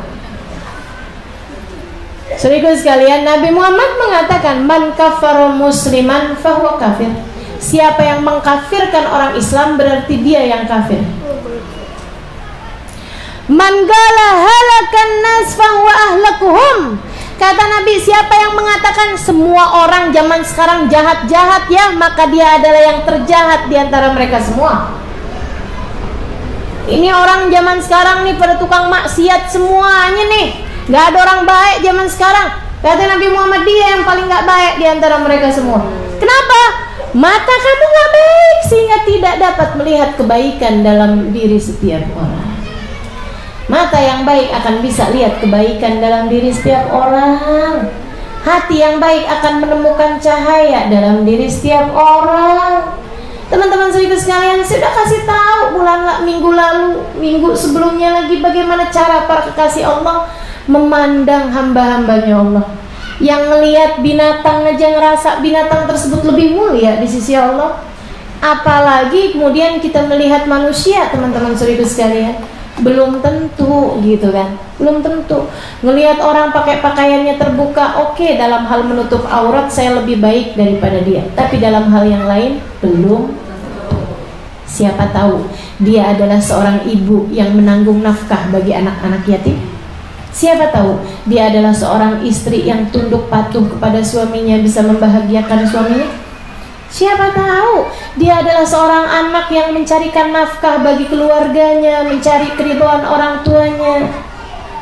Saudara sekalian, Nabi Muhammad mengatakan man kafara musliman fahuwa kafir. Siapa yang mengkafirkan orang Islam berarti dia yang kafir. Man qala halakan nas fahuwa ahlakuhum. Kata Nabi, siapa yang mengatakan semua orang zaman sekarang jahat-jahat ya, maka dia adalah yang terjahat di antara mereka semua. Ini orang zaman sekarang nih pada tukang maksiat semuanya nih. Gak ada orang baik zaman sekarang. Kata Nabi Muhammad, dia yang paling gak baik di antara mereka semua. Kenapa? Mata kamu gak baik sehingga tidak dapat melihat kebaikan dalam diri setiap orang. Mata yang baik akan bisa lihat kebaikan dalam diri setiap orang. Hati yang baik akan menemukan cahaya dalam diri setiap orang. Teman-teman saudara sekalian, saya sudah kasih tahu minggu lalu, minggu sebelumnya lagi bagaimana cara para kekasih Allah memandang hamba-hambanya Allah. Yang melihat binatang aja ngerasa binatang tersebut lebih mulia di sisi Allah. Apalagi kemudian kita melihat manusia, teman-teman saudara sekalian. Belum tentu gitu kan, belum tentu. Ngelihat orang pakai pakaiannya terbuka, oke, dalam hal menutup aurat saya lebih baik daripada dia. Tapi dalam hal yang lain belum. Siapa tahu dia adalah seorang ibu yang menanggung nafkah bagi anak-anak yatim. Siapa tahu dia adalah seorang istri yang tunduk patuh kepada suaminya, bisa membahagiakan suaminya. Siapa tahu dia adalah seorang anak yang mencarikan nafkah bagi keluarganya, mencari keridhaan orang tuanya.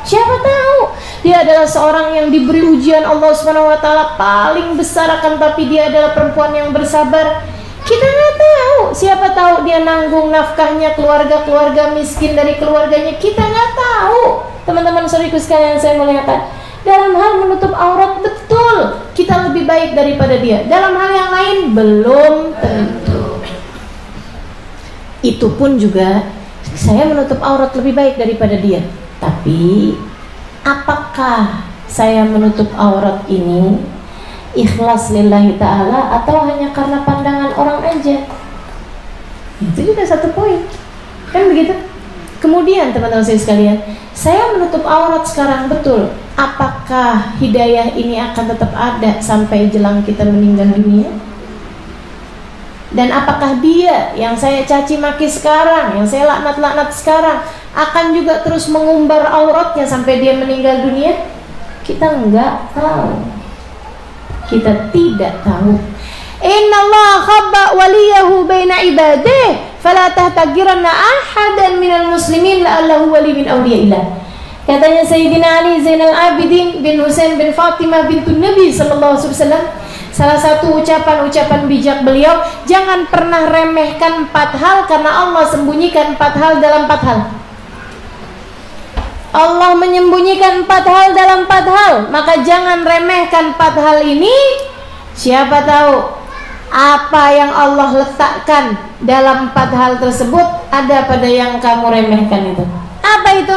Siapa tahu dia adalah seorang yang diberi ujian Allah SWT paling besar, akan tapi dia adalah perempuan yang bersabar. Kita nggak tahu. Siapa tahu dia nanggung nafkahnya keluarga-keluarga miskin dari keluarganya. Kita nggak tahu. Teman-teman saudaraku sekalian, saya melihat dalam hal menutup aurat betul kita lebih baik daripada dia. Dalam hal yang lain belum tentu. Itu pun juga saya menutup aurat lebih baik daripada dia. Tapi apakah saya menutup aurat ini ikhlas lillahi ta'ala atau hanya karena pandangan orang aja? Itu juga satu poin. Kan begitu? Kemudian teman-teman saya sekalian, saya menutup aurat sekarang betul. Apakah hidayah ini akan tetap ada sampai jelang kita meninggal dunia? Dan apakah dia yang saya caci maki sekarang, yang saya laknat-laknat sekarang, akan juga terus mengumbar auratnya sampai dia meninggal dunia? Kita enggak tahu. Kita tidak tahu. Innallaha khabba waliyahu baina ibadihi fala tahtagiranna ahadan minal muslimin la'allahu wali min awliyaillah. Katanya Sayyidina Ali Zainal Abidin bin Husain bin Fatimah bintun Nabi sallallahu alaihi wasallam, salah satu ucapan-ucapan bijak beliau, jangan pernah remehkan 4 hal karena Allah sembunyikan 4 hal dalam 4 hal. Allah menyembunyikan 4 hal dalam 4 hal, maka jangan remehkan 4 hal ini. Siapa tahu apa yang Allah letakkan dalam 4 hal tersebut ada pada yang kamu remehkan itu. Apa itu?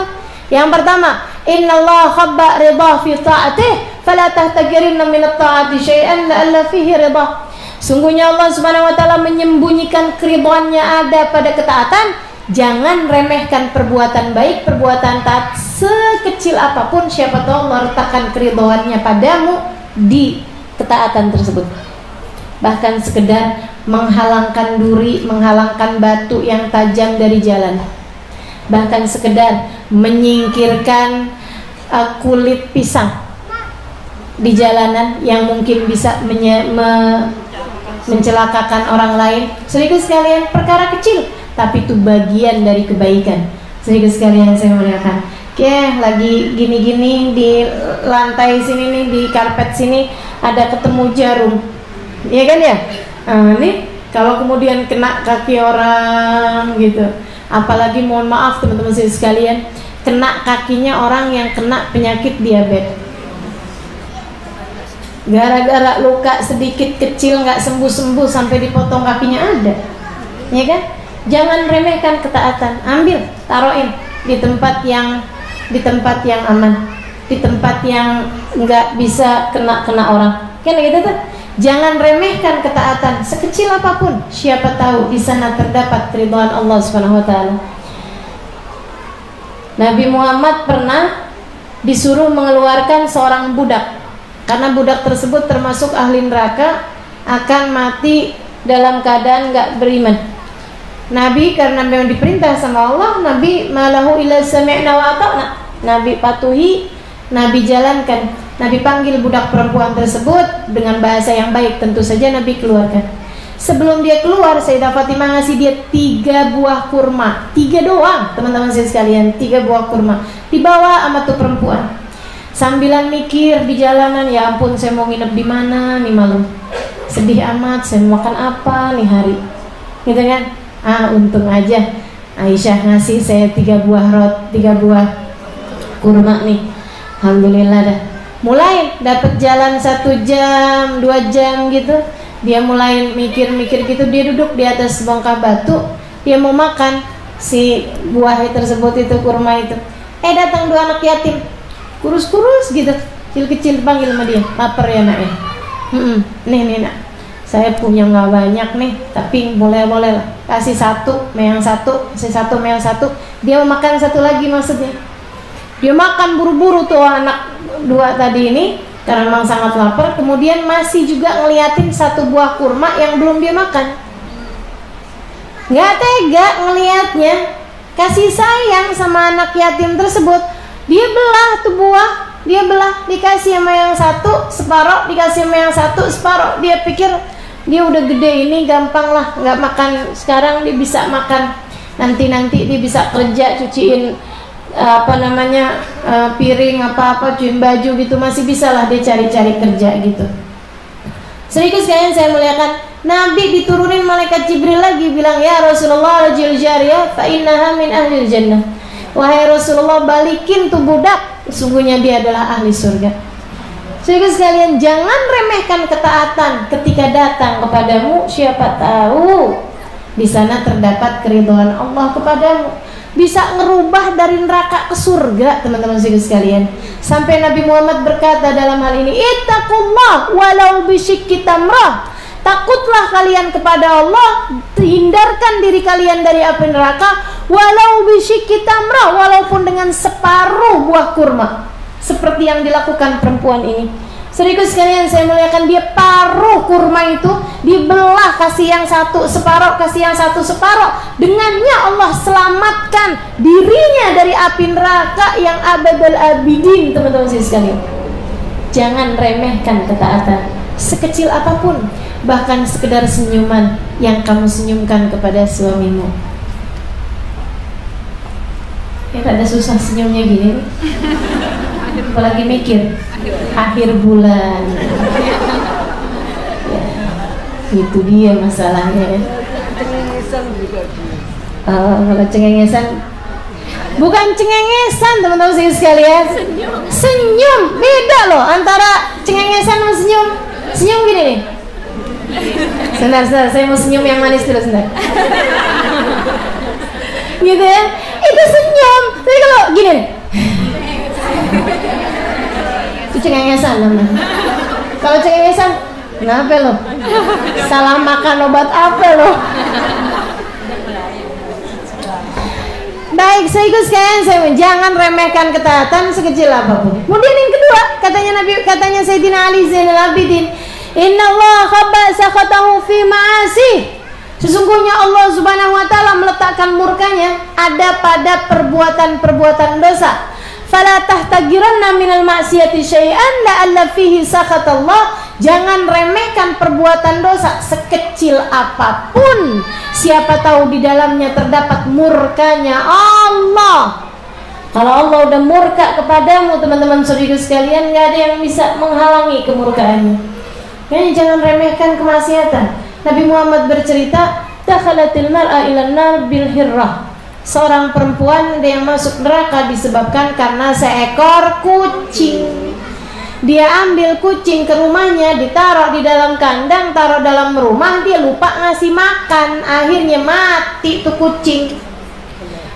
Yang pertama, innallaha khabba ridha fi ta'atih fala tahtagirinna min at-ta'ati syai'an la'alla fihi ridha. Sungguhnya Allah Subhanahu wa taala menyembunyikan keridhaannya ada pada ketaatan. Jangan remehkan perbuatan baik, perbuatan taat sekecil apapun. Siapa tahu Allah letakkan keridhaannya padamu di ketaatan tersebut. Bahkan sekedar menghalangkan duri, menghalangkan batu yang tajam dari jalan, bahkan sekedar menyingkirkan kulit pisang di jalanan yang mungkin bisa mencelakakan orang lain. Saudara sekalian, perkara kecil tapi itu bagian dari kebaikan. Saudara sekalian, saya mengatakan, oke, lagi gini-gini di lantai sini nih, di karpet sini ada ketemu jarum, iya kan ya? Nih kalau kemudian kena kaki orang gitu, apalagi mohon maaf teman-teman saya sekalian, kena kakinya orang yang kena penyakit diabetes. gara-gara luka sedikit kecil nggak sembuh-sembuh sampai dipotong kakinya ada, ya kan? Jangan remehkan ketaatan. Ambil, taruhin di tempat yang aman, di tempat yang nggak bisa kena orang, kan gitu tuh. Jangan remehkan ketaatan sekecil apapun. Siapa tahu di sana terdapat keridhaan Allah Subhanahu wa taala. Nabi Muhammad pernah disuruh mengeluarkan seorang budak, karena budak tersebut termasuk ahli neraka, akan mati dalam keadaan nggak beriman. Nabi karena memang diperintah sama Allah, Nabi malahu ila sami'na wa ata'na. Nabi patuhi, Nabi jalankan. Nabi panggil budak perempuan tersebut dengan bahasa yang baik, tentu saja Nabi keluarkan. Sebelum dia keluar, Sayyidah Fatimah ngasih dia 3 buah kurma. 3 doang, teman-teman saya sekalian, 3 buah kurma. Dibawa sama tuh perempuan. Sambilan mikir di jalanan, ya ampun saya mau nginep di mana nih malam. Sedih amat, saya mau makan apa nih hari. Gitu kan? Untung aja Aisyah ngasih saya 3 buah kurma nih. Alhamdulillah dah. Mulai dapat jalan 1 jam, 2 jam gitu. Dia mulai mikir-mikir gitu. Dia duduk di atas bongkah batu. Dia mau makan si buah tersebut, itu kurma itu. Datang 2 anak yatim, kurus-kurus gitu, kecil-kecil, panggil sama dia. Lapar ya nak ya? Nih nak, saya punya nggak banyak nih, tapi boleh lah. Kasih 1, yang 1, kasih 1, yang 1. Dia mau makan 1 lagi maksudnya. Dia makan buru-buru tuh anak 2 tadi ini, karena memang sangat lapar. Kemudian masih juga ngeliatin 1 buah kurma yang belum dia makan. Nggak tega ngeliatnya, kasih sayang sama anak yatim tersebut. Dia belah tuh buah, dia belah, dikasih sama yang 1 separoh, dikasih sama yang 1 separoh. Dia pikir dia udah gede ini, gampang lah, nggak makan sekarang dia bisa makan nanti dia bisa kerja, cuciin piring apa cuciin baju gitu, masih bisa lah dia cari-cari kerja gitu. Sedikit sekalian saya muliakan, Nabi diturunin malaikat Jibril lagi bilang, ya Rasulullah rajul jariyah fa innaha min ahlil jannah. Wahai Rasulullah, balikin tuh budak, sesungguhnya dia adalah ahli surga. Sedikit sekalian, jangan remehkan ketaatan ketika datang kepadamu. Siapa tahu di sana terdapat keridhaan Allah kepadamu, bisa ngerubah dari neraka ke surga, teman-teman sekalian. Sampai Nabi Muhammad berkata dalam hal ini, ittaqullah walau bisyikki tamrah. Takutlah kalian kepada Allah, hindarkan diri kalian dari api neraka, walau bisyikki tamrah, walaupun dengan separuh buah kurma, seperti yang dilakukan perempuan ini. Saudaraku sekalian saya muliakan, dia paruh kurma itu dibelah, kasih yang 1 separuh, kasih yang 1 separuh. Dengannya Allah selamatkan dirinya dari api neraka yang abadal abidin, teman-teman sekalian. Jangan remehkan ketaatan sekecil apapun, bahkan sekedar senyuman yang kamu senyumkan kepada suamimu. Ada susah senyumnya gini, apalagi mikir akhir bulan ya, itu dia masalahnya. Kalau cengengesan, bukan cengengesan teman-teman sekalian, senyum. Beda loh antara cengengesan sama senyum. Senyum gini nih, sebentar, saya mau senyum yang manis dulu sebentar. Gitu ya, itu senyum. Tapi kalau gini nih, itu cengengesan namanya. Kalau cengengesan, kenapa lo? Salah makan obat apa lo? Baik, saya ikut sekalian, jangan remehkan ketaatan sekecil apapun. Kemudian yang kedua, katanya Sayyidina Ali Zainal Abidin, Inna Allah khabbasa fi ma'asih. Sesungguhnya Allah Subhanahu wa taala meletakkan murkanya ada pada perbuatan-perbuatan dosa. Fala tahtagiranna minal ma'siyati syai'an la'alla fihi sakhatallah. Jangan remehkan perbuatan dosa sekecil apapun. Siapa tahu di dalamnya terdapat murkanya Allah. Kalau Allah udah murka kepadamu, teman-teman saudara sekalian, nggak ada yang bisa menghalangi kemurkaannya. Jadi jangan remehkan kemaksiatan. Nabi Muhammad bercerita, dakhalatil mar'a ilan nar bil hirrah. Seorang perempuan yang masuk neraka disebabkan karena seekor kucing. Dia ambil kucing ke rumahnya, ditaruh di dalam kandang, taruh dalam rumah, dia lupa ngasih makan, akhirnya mati tuh kucing.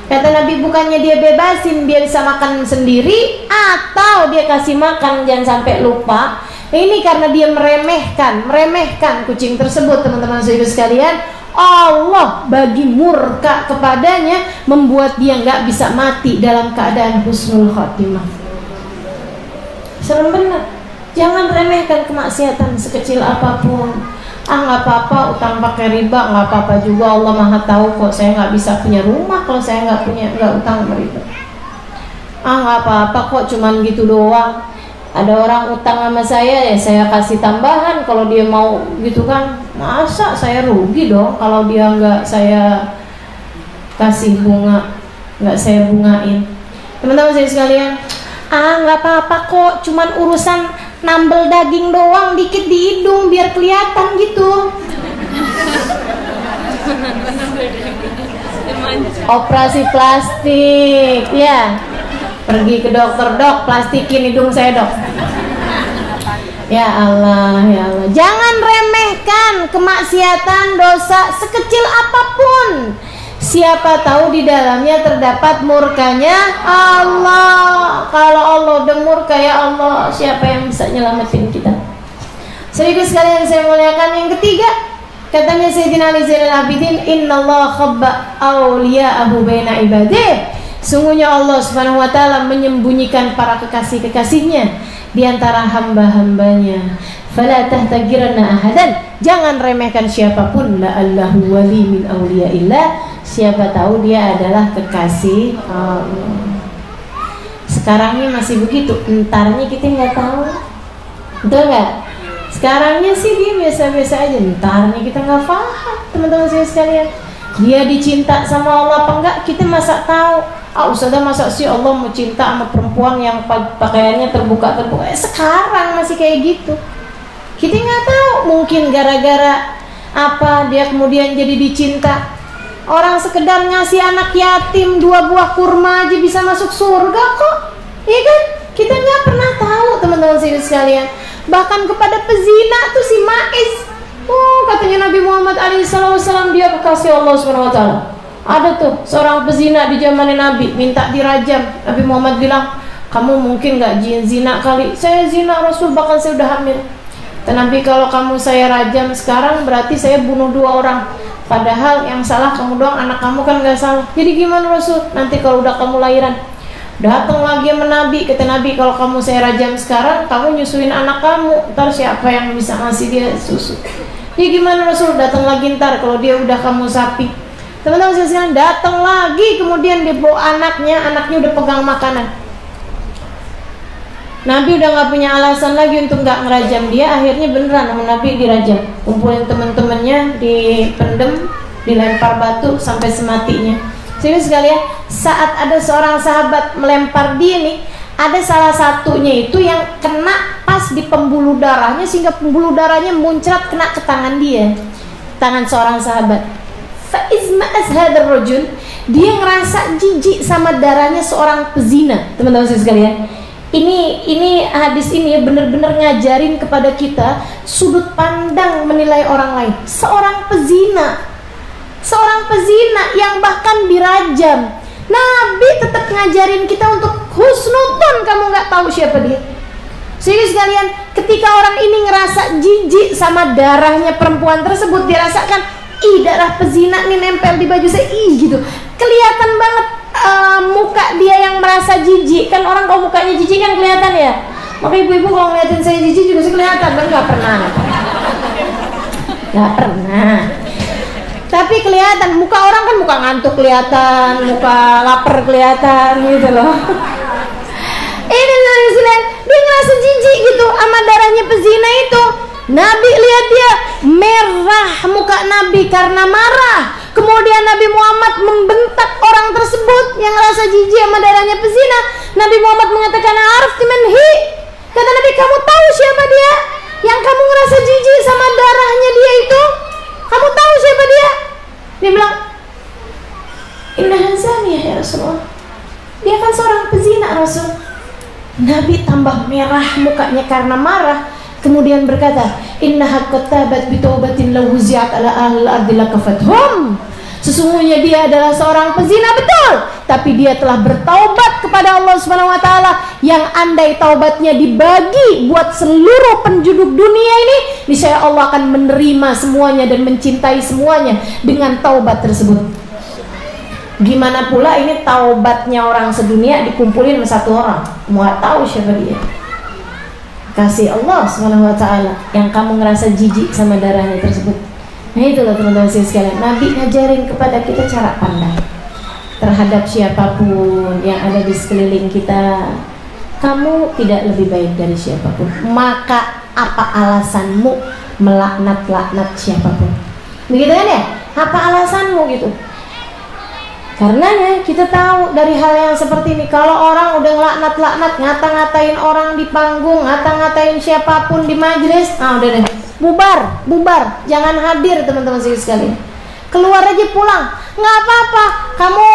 Kata Nabi, bukannya dia bebasin, dia bisa makan sendiri, atau dia kasih makan, jangan sampai lupa. Ini karena dia meremehkan kucing tersebut, teman-teman saudara sekalian. Allah bagi murka kepadanya, membuat dia nggak bisa mati dalam keadaan husnul khotimah. Serem benar. Jangan remehkan kemaksiatan sekecil apapun. Nggak apa-apa utang pakai riba, nggak apa-apa juga, Allah Maha tahu kok, saya nggak bisa punya rumah kalau saya nggak utang riba. Nggak apa-apa kok, cuman gitu doang. Ada orang utang sama saya, ya saya kasih tambahan kalau dia mau gitu kan. Masa saya rugi dong kalau dia nggak saya kasih bunga, nggak saya bungain. Teman-teman saya sekalian, nggak apa-apa kok, cuman urusan nambel daging doang dikit di hidung biar kelihatan gitu. Operasi plastik ya, pergi ke dokter, dok plastikin hidung saya dok. Ya Allah, ya Allah, jangan remehkan kemaksiatan, dosa sekecil apapun. Siapa tahu di dalamnya terdapat murkanya Allah. Kalau Allah udah murka, ya Allah, siapa yang bisa nyelamatin kita? Saudara sekalian saya muliakan, yang ketiga, katanya Sayyidina Ali Zainal Abidin, innallaha khabba awliya'ahu baina ibadih. Sungguhnya Allah Subhanahu wa taala menyembunyikan para kekasih-kekasihnya di antara hamba-hambanya. Fala tahtagiranna ahadan, jangan remehkan siapapun, la'allahu wali min awliyaillah, siapa tahu dia adalah kekasih Allah. Sekarang ini masih begitu, entarnya kita nggak tahu, betul nggak? Sekarangnya sih dia biasa-biasa aja, entarnya kita nggak paham, teman-teman saya sekalian. Dia dicinta sama Allah apa enggak, kita masa tahu. Ustazah, masa sih Allah mau cinta sama perempuan yang pakaiannya terbuka? Sekarang masih kayak gitu. Kita nggak tahu, mungkin gara-gara apa dia kemudian jadi dicinta. Orang sekedar ngasih anak yatim 2 buah kurma aja bisa masuk surga kok, iya kan? Kita nggak pernah tahu, teman-teman sekalian. Bahkan kepada pezina tuh si Maiz, katanya Nabi Muhammad SAW dia kekasih Allah SWT. Ada tuh seorang pezina di zaman Nabi minta dirajam. Nabi Muhammad bilang, kamu mungkin nggak zina kali? Saya zina Rasul, bahkan saya udah hamil. Nabi, kalau kamu saya rajam sekarang berarti saya bunuh 2 orang. Padahal yang salah kamu doang, anak kamu kan gak salah. Jadi gimana Rasul? Nanti kalau udah kamu lahiran, datang lagi sama Nabi. Kata Nabi, kalau kamu saya rajam sekarang, kamu nyusuin anak kamu, ntar siapa yang bisa ngasih dia susu? Jadi gimana Rasul? Datang lagi ntar kalau dia udah kamu sapi. Teman-teman sekalian, datang lagi, kemudian dia bawa anaknya udah pegang makanan. Nabi udah nggak punya alasan lagi untuk nggak ngerajam dia. Akhirnya beneran sama Nabi dirajam. Kumpulin teman-temannya, dipendem, dilempar batu sampai sematinya. Jadi sekalian, saat ada seorang sahabat melempar dia nih, ada salah satunya itu yang kena pas di pembuluh darahnya, sehingga pembuluh darahnya muncrat kena ke tangan dia, tangan seorang sahabat. Fa'izma'az hadar rajul, dia ngerasa jijik sama darahnya seorang pezina. Teman-teman sekalian, ini hadis ini benar-benar ngajarin kepada kita sudut pandang menilai orang lain. Seorang pezina yang bahkan dirajam, Nabi tetap ngajarin kita untuk husnudon, kamu nggak tahu siapa dia. Sehingga sekalian, ketika orang ini ngerasa jijik sama darahnya perempuan tersebut, dirasakan, darah pezina nih nempel di baju saya, gitu. Kelihatan banget muka dia yang merasa jijik. Kan orang kalau mukanya jijik kan kelihatan ya. Maka ibu-ibu kalau ngeliatin saya jijik juga sih kelihatan, kan nggak pernah. Tapi kelihatan, muka orang kan muka ngantuk kelihatan, muka lapar kelihatan gitu loh. Ini dia ngerasa jijik gitu sama darahnya pezina itu. Nabi lihat dia merah muka Nabi karena marah. Kemudian Nabi Muhammad membentak orang tersebut yang ngerasa jijik sama darahnya pezina. Nabi Muhammad mengatakan, arafti manhi, kata Nabi, kamu tahu siapa dia yang kamu ngerasa jijik sama darahnya dia itu? Kamu tahu siapa dia? Dia bilang, innaha zaniyah ya Rasulullah, dia kan seorang pezina Rasul. Nabi tambah merah mukanya karena marah, kemudian berkata, innaha katabat bitaubatin law wuzi'at ala ahli al-ardi lakafathum. Sesungguhnya dia adalah seorang pezina betul, tapi dia telah bertaubat kepada Allah Subhanahu wa taala, yang andai taubatnya dibagi buat seluruh penduduk dunia ini, niscaya Allah akan menerima semuanya dan mencintai semuanya dengan taubat tersebut. Gimana pula ini taubatnya orang sedunia dikumpulin sama satu orang, mau tahu siapa dia? Kasih Allah Subhanahu wa taala yang kamu ngerasa jijik sama darahnya tersebut. Nah itulah teman-teman sekalian, Nabi ngajarin kepada kita cara pandang terhadap siapapun yang ada di sekeliling kita. Kamu tidak lebih baik dari siapapun, maka apa alasanmu melaknat-laknat siapapun? Begitu kan ya? Apa alasanmu gitu? Karenanya kita tahu dari hal yang seperti ini, kalau orang udah ngelaknat-laknat, ngata-ngatain orang di panggung, ngata-ngatain siapapun di majelis, nah udah deh, bubar, jangan hadir teman-teman sekalian. Keluar aja, pulang, nggak apa-apa. Kamu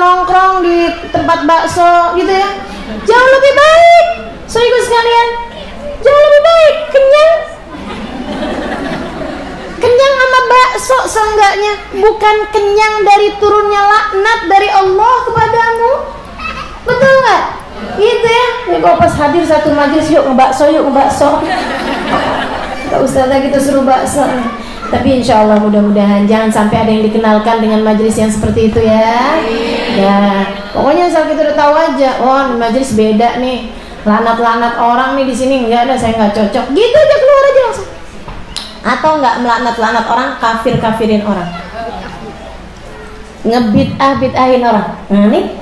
nongkrong di tempat bakso gitu ya, jauh lebih baik. Saudara sekalian, jauh lebih baik, kenyang sama bakso seenggaknya, bukan kenyang dari turunnya laknat dari Allah kepadamu. Betul nggak? Gitu ya. Ya kalau pas hadir satu majelis, yuk ngebakso. Kata ustazah kita suruh bakso. Tapi insya Allah mudah-mudahan jangan sampai ada yang dikenalkan dengan majelis yang seperti itu ya. Ya, pokoknya asal kita udah tahu aja, oh majelis beda nih, lanat-lanat orang nih di sini nggak ada, saya nggak cocok. Gitu aja, keluar aja langsung. Atau nggak melaknat-laknat orang, kafir-kafirin orang, ngebid'ah-bid'ahin orang. Nah nih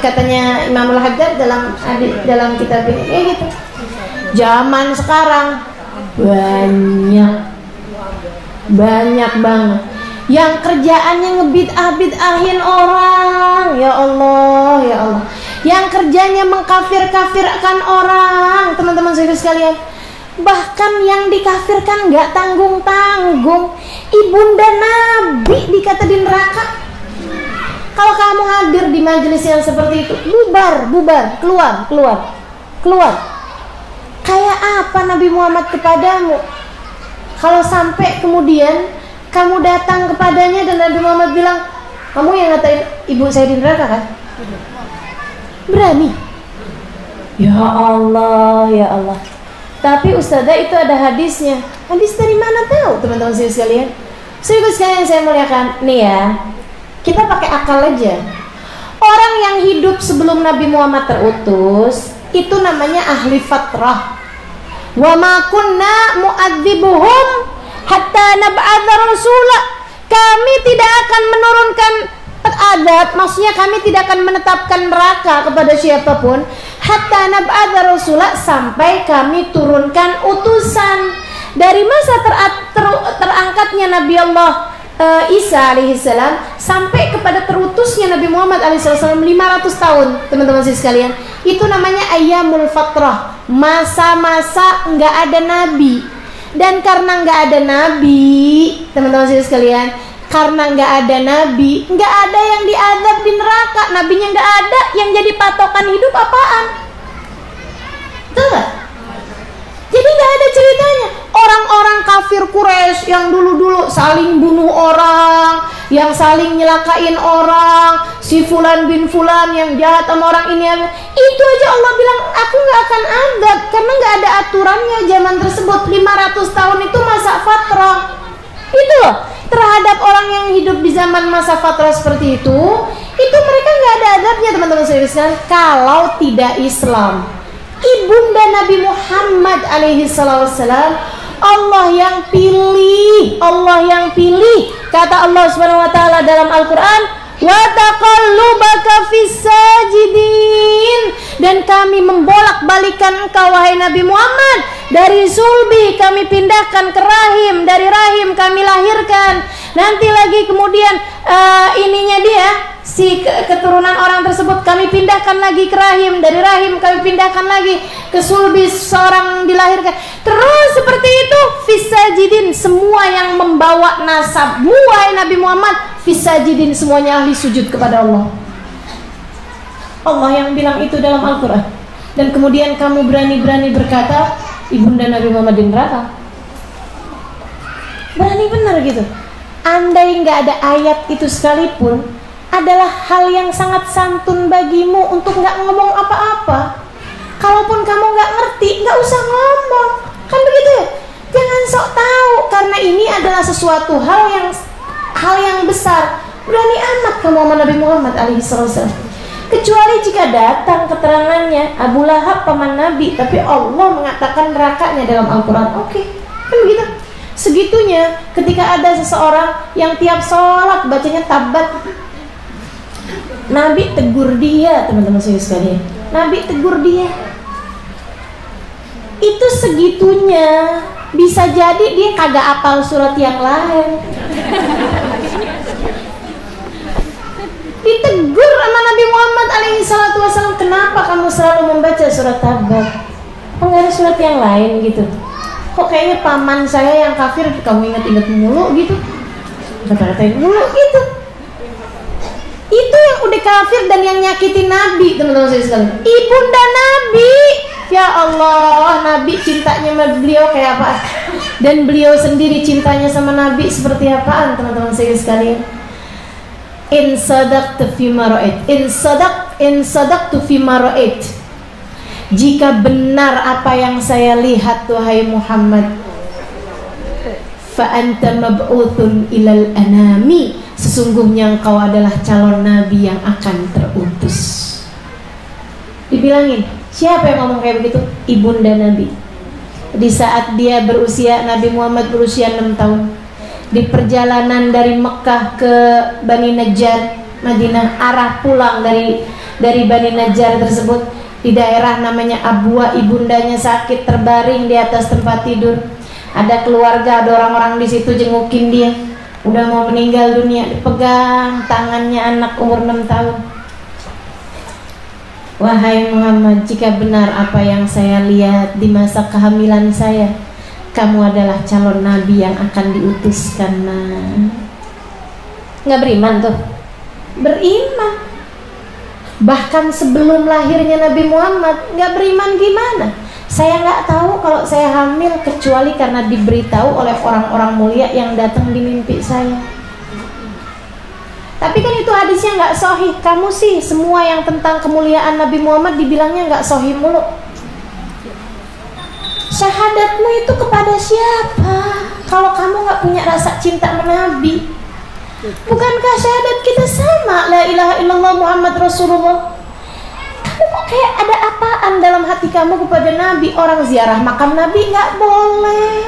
katanya Imamul Haddad dalam kitab ini gitu. Zaman sekarang banyak banget yang kerjaannya ngebid'ah-bid'ahin orang. Ya Allah, yang kerjanya mengkafir-kafirkan orang, teman-teman sekalian. Bahkan yang dikafirkan nggak tanggung-tanggung, ibunda Nabi dikata di neraka. Kalau kamu hadir di majelis yang seperti itu, bubar, keluar. Kayak apa Nabi Muhammad kepadamu? Kalau sampai kemudian kamu datang kepadanya dan Nabi Muhammad bilang, kamu yang ngatain ibu saya di neraka kan? Berani? Ya Allah. Tapi ustazah itu ada hadisnya. Hadis dari mana tahu teman-teman sekalian? Sekalian saya muliakan. Nih ya, kita pakai akal aja. Orang yang hidup sebelum Nabi Muhammad terutus itu namanya ahli fatrah. Wa ma kunna mu'adzibuhum hatta nab'atsa rasula. Kami tidak akan menurunkan adab, maksudnya kami tidak akan menetapkan neraka kepada siapapun hatta nab'atsa rasula, sampai kami turunkan utusan. Dari masa terangkatnya Nabi Allah Isa alaihissalam sampai kepada terutusnya Nabi Muhammad alaihissalam 500 tahun, teman-teman sekalian. Itu namanya ayyamul fatrah, masa-masa nggak ada nabi. Dan karena nggak ada nabi, teman-teman sekalian, karena nggak ada nabi, nggak ada yang diadab di neraka. Nabinya nggak ada, yang jadi patokan hidup apaan? Betul nggak? Jadi nggak ada ceritanya. Orang-orang kafir Quraisy yang dulu-dulu saling bunuh orang, yang saling nyelakain orang, si fulan bin fulan yang jahat sama orang ini, itu aja Allah bilang aku nggak akan adab karena nggak ada aturannya zaman tersebut. 500 tahun itu masa fatrah. Itu loh, terhadap orang yang hidup di zaman masa fatrah seperti itu mereka nggak ada adabnya, teman-teman sekalian, kalau tidak Islam. Ibunda Nabi Muhammad alaihi salam, Allah yang pilih. Kata Allah Subhanahu wa taala dalam Al-Qur'an, wa taqallubaka fis sajidin, dan kami membolak-balikan engkau wahai Nabi Muhammad, dari sulbi kami pindahkan ke rahim, dari rahim kami lahirkan. Nanti lagi kemudian ininya dia, si keturunan orang tersebut kami pindahkan lagi ke rahim, dari rahim kami pindahkan lagi ke sulbi seorang dilahirkan. Terus seperti itu, fisajidin, semua yang membawa nasab wahai Nabi Muhammad, fisajidin, semuanya ahli sujud kepada Allah. Allah yang bilang itu dalam Al-Quran. dan kemudian kamu berani-berani berkata ibunda Nabi Muhammad di neraka? Berani benar gitu. Andai nggak ada ayat itu sekalipun, adalah hal yang sangat santun bagimu untuk nggak ngomong apa-apa. Kalaupun kamu nggak ngerti, nggak usah ngomong, kan begitu ya? Jangan sok tahu, karena ini adalah sesuatu hal yang besar. Berani amat kamu sama Nabi Muhammad alaihissalam. Kecuali jika datang keterangannya Abu Lahab paman Nabi, tapi Allah mengatakan nerakanya dalam Al-Quran. Oke, kan begitu. Segitunya ketika ada seseorang yang tiap sholat bacanya tabat, Nabi tegur dia, teman-teman sekalian. Nabi tegur dia. Itu segitunya. Bisa jadi dia kagak apal surat yang lain. Ditegur sama Nabi Muhammad alaihissalam, kenapa kamu selalu membaca surat tabat? Enggak ada surat yang lain gitu? Kok kayaknya paman saya yang kafir kamu ingat-ingat mulu gitu, kata-katain mulu gitu. Itu yang udah kafir dan yang nyakitin Nabi, teman-teman saya sekalian. Ibunda Nabi, ya Allah, Nabi cintanya sama beliau kayak apa? Dan beliau sendiri cintanya sama Nabi seperti apaan, teman-teman saya sekalian? In sadaqtu fima ra'ait, in sadaqtu fima ra'ait. Jika benar apa yang saya lihat, wahai Muhammad, fa anta mab'utsun ilal anami, sesungguhnya engkau adalah calon nabi yang akan terutus. Dibilangin, siapa yang ngomong kayak begitu? Ibunda Nabi. Di saat dia berusia, Nabi Muhammad berusia 6 tahun, di perjalanan dari Mekah ke Bani Najjar, Madinah, arah pulang dari Bani Najjar tersebut, di daerah namanya Abwa, ibundanya sakit terbaring di atas tempat tidur. Ada keluarga, ada orang-orang di situ jengukin dia, udah mau meninggal dunia. Dipegang tangannya anak umur 6 tahun. Wahai Muhammad, jika benar apa yang saya lihat di masa kehamilan saya, kamu adalah calon nabi yang akan diutuskan. Nggak beriman tuh? Beriman. Bahkan sebelum lahirnya Nabi Muhammad, nggak beriman gimana? Saya nggak tahu kalau saya hamil kecuali karena diberitahu oleh orang-orang mulia yang datang di mimpi saya. Tapi kan itu hadisnya nggak sahih. Kamu sih semua yang tentang kemuliaan Nabi Muhammad dibilangnya nggak sahih mulu. Syahadatmu itu kepada siapa? Kalau kamu nggak punya rasa cinta sama Nabi, bukankah syahadat kita sama? La ilaha illallah Muhammad Rasulullah. Kamu kok kayak ada apaan dalam hati kamu kepada Nabi? Orang ziarah makam Nabi nggak boleh,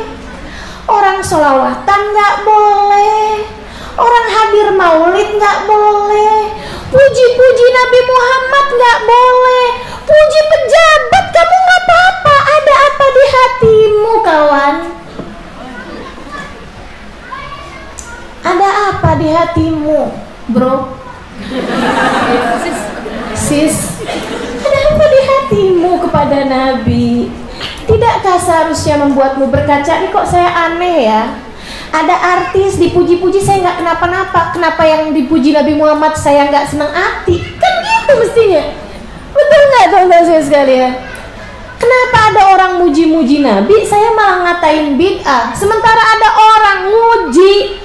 orang sholawatan nggak boleh, orang hadir maulid nggak boleh, puji-puji Nabi Muhammad nggak boleh, puji pejabat kamu nggak apa-apa. Ada apa di hatimu, kawan? Ada apa di hatimu, bro? Sis, ada apa di hatimu kepada Nabi? Tidakkah seharusnya membuatmu berkaca, nih kok saya aneh ya? Ada artis dipuji-puji saya nggak kenapa-napa, kenapa yang dipuji Nabi Muhammad saya nggak senang hati? Kan gitu mestinya. Betul nggak teman-teman saya sekalian? Kenapa ada orang muji-muji Nabi, saya malah ngatain bid'ah? Sementara ada orang muji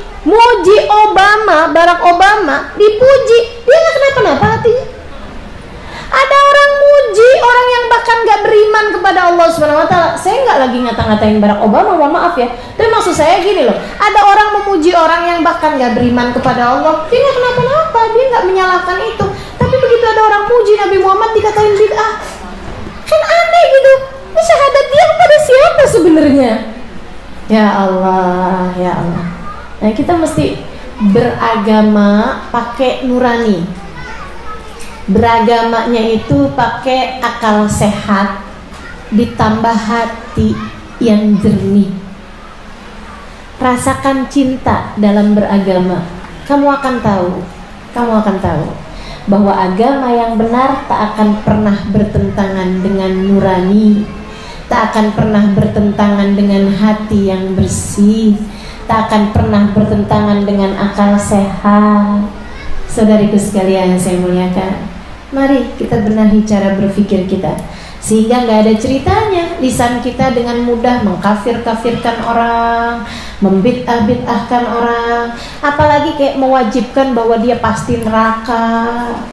Obama, Barack Obama, dipuji, dia nggak kenapa-napa hatinya. Ada orang muji orang yang bahkan nggak beriman kepada Allah Subhanahu Wa Taala. Saya nggak lagi ngata-ngatain Barack Obama, mohon maaf ya. Tapi maksud saya gini loh, ada orang memuji orang yang bahkan nggak beriman kepada Allah, dia nggak kenapa-napa, dia nggak menyalahkan itu. Tapi begitu ada orang muji Nabi Muhammad dikatain bid'ah, kan aneh gitu. Ini syahadat dia kepada siapa sebenarnya? Ya Allah, ya Allah. Nah, kita mesti beragama pakai nurani. Beragamanya itu pakai akal sehat ditambah hati yang jernih. Rasakan cinta dalam beragama. Kamu akan tahu bahwa agama yang benar tak akan pernah bertentangan dengan nurani, tak akan pernah bertentangan dengan hati yang bersih, tak akan pernah bertentangan dengan akal sehat. Saudariku sekalian yang saya muliakan, mari kita benahi cara berpikir kita. sehingga nggak ada ceritanya lisan kita dengan mudah mengkafir-kafirkan orang, membid'ah-bid'ahkan orang, apalagi kayak mewajibkan bahwa dia pasti neraka.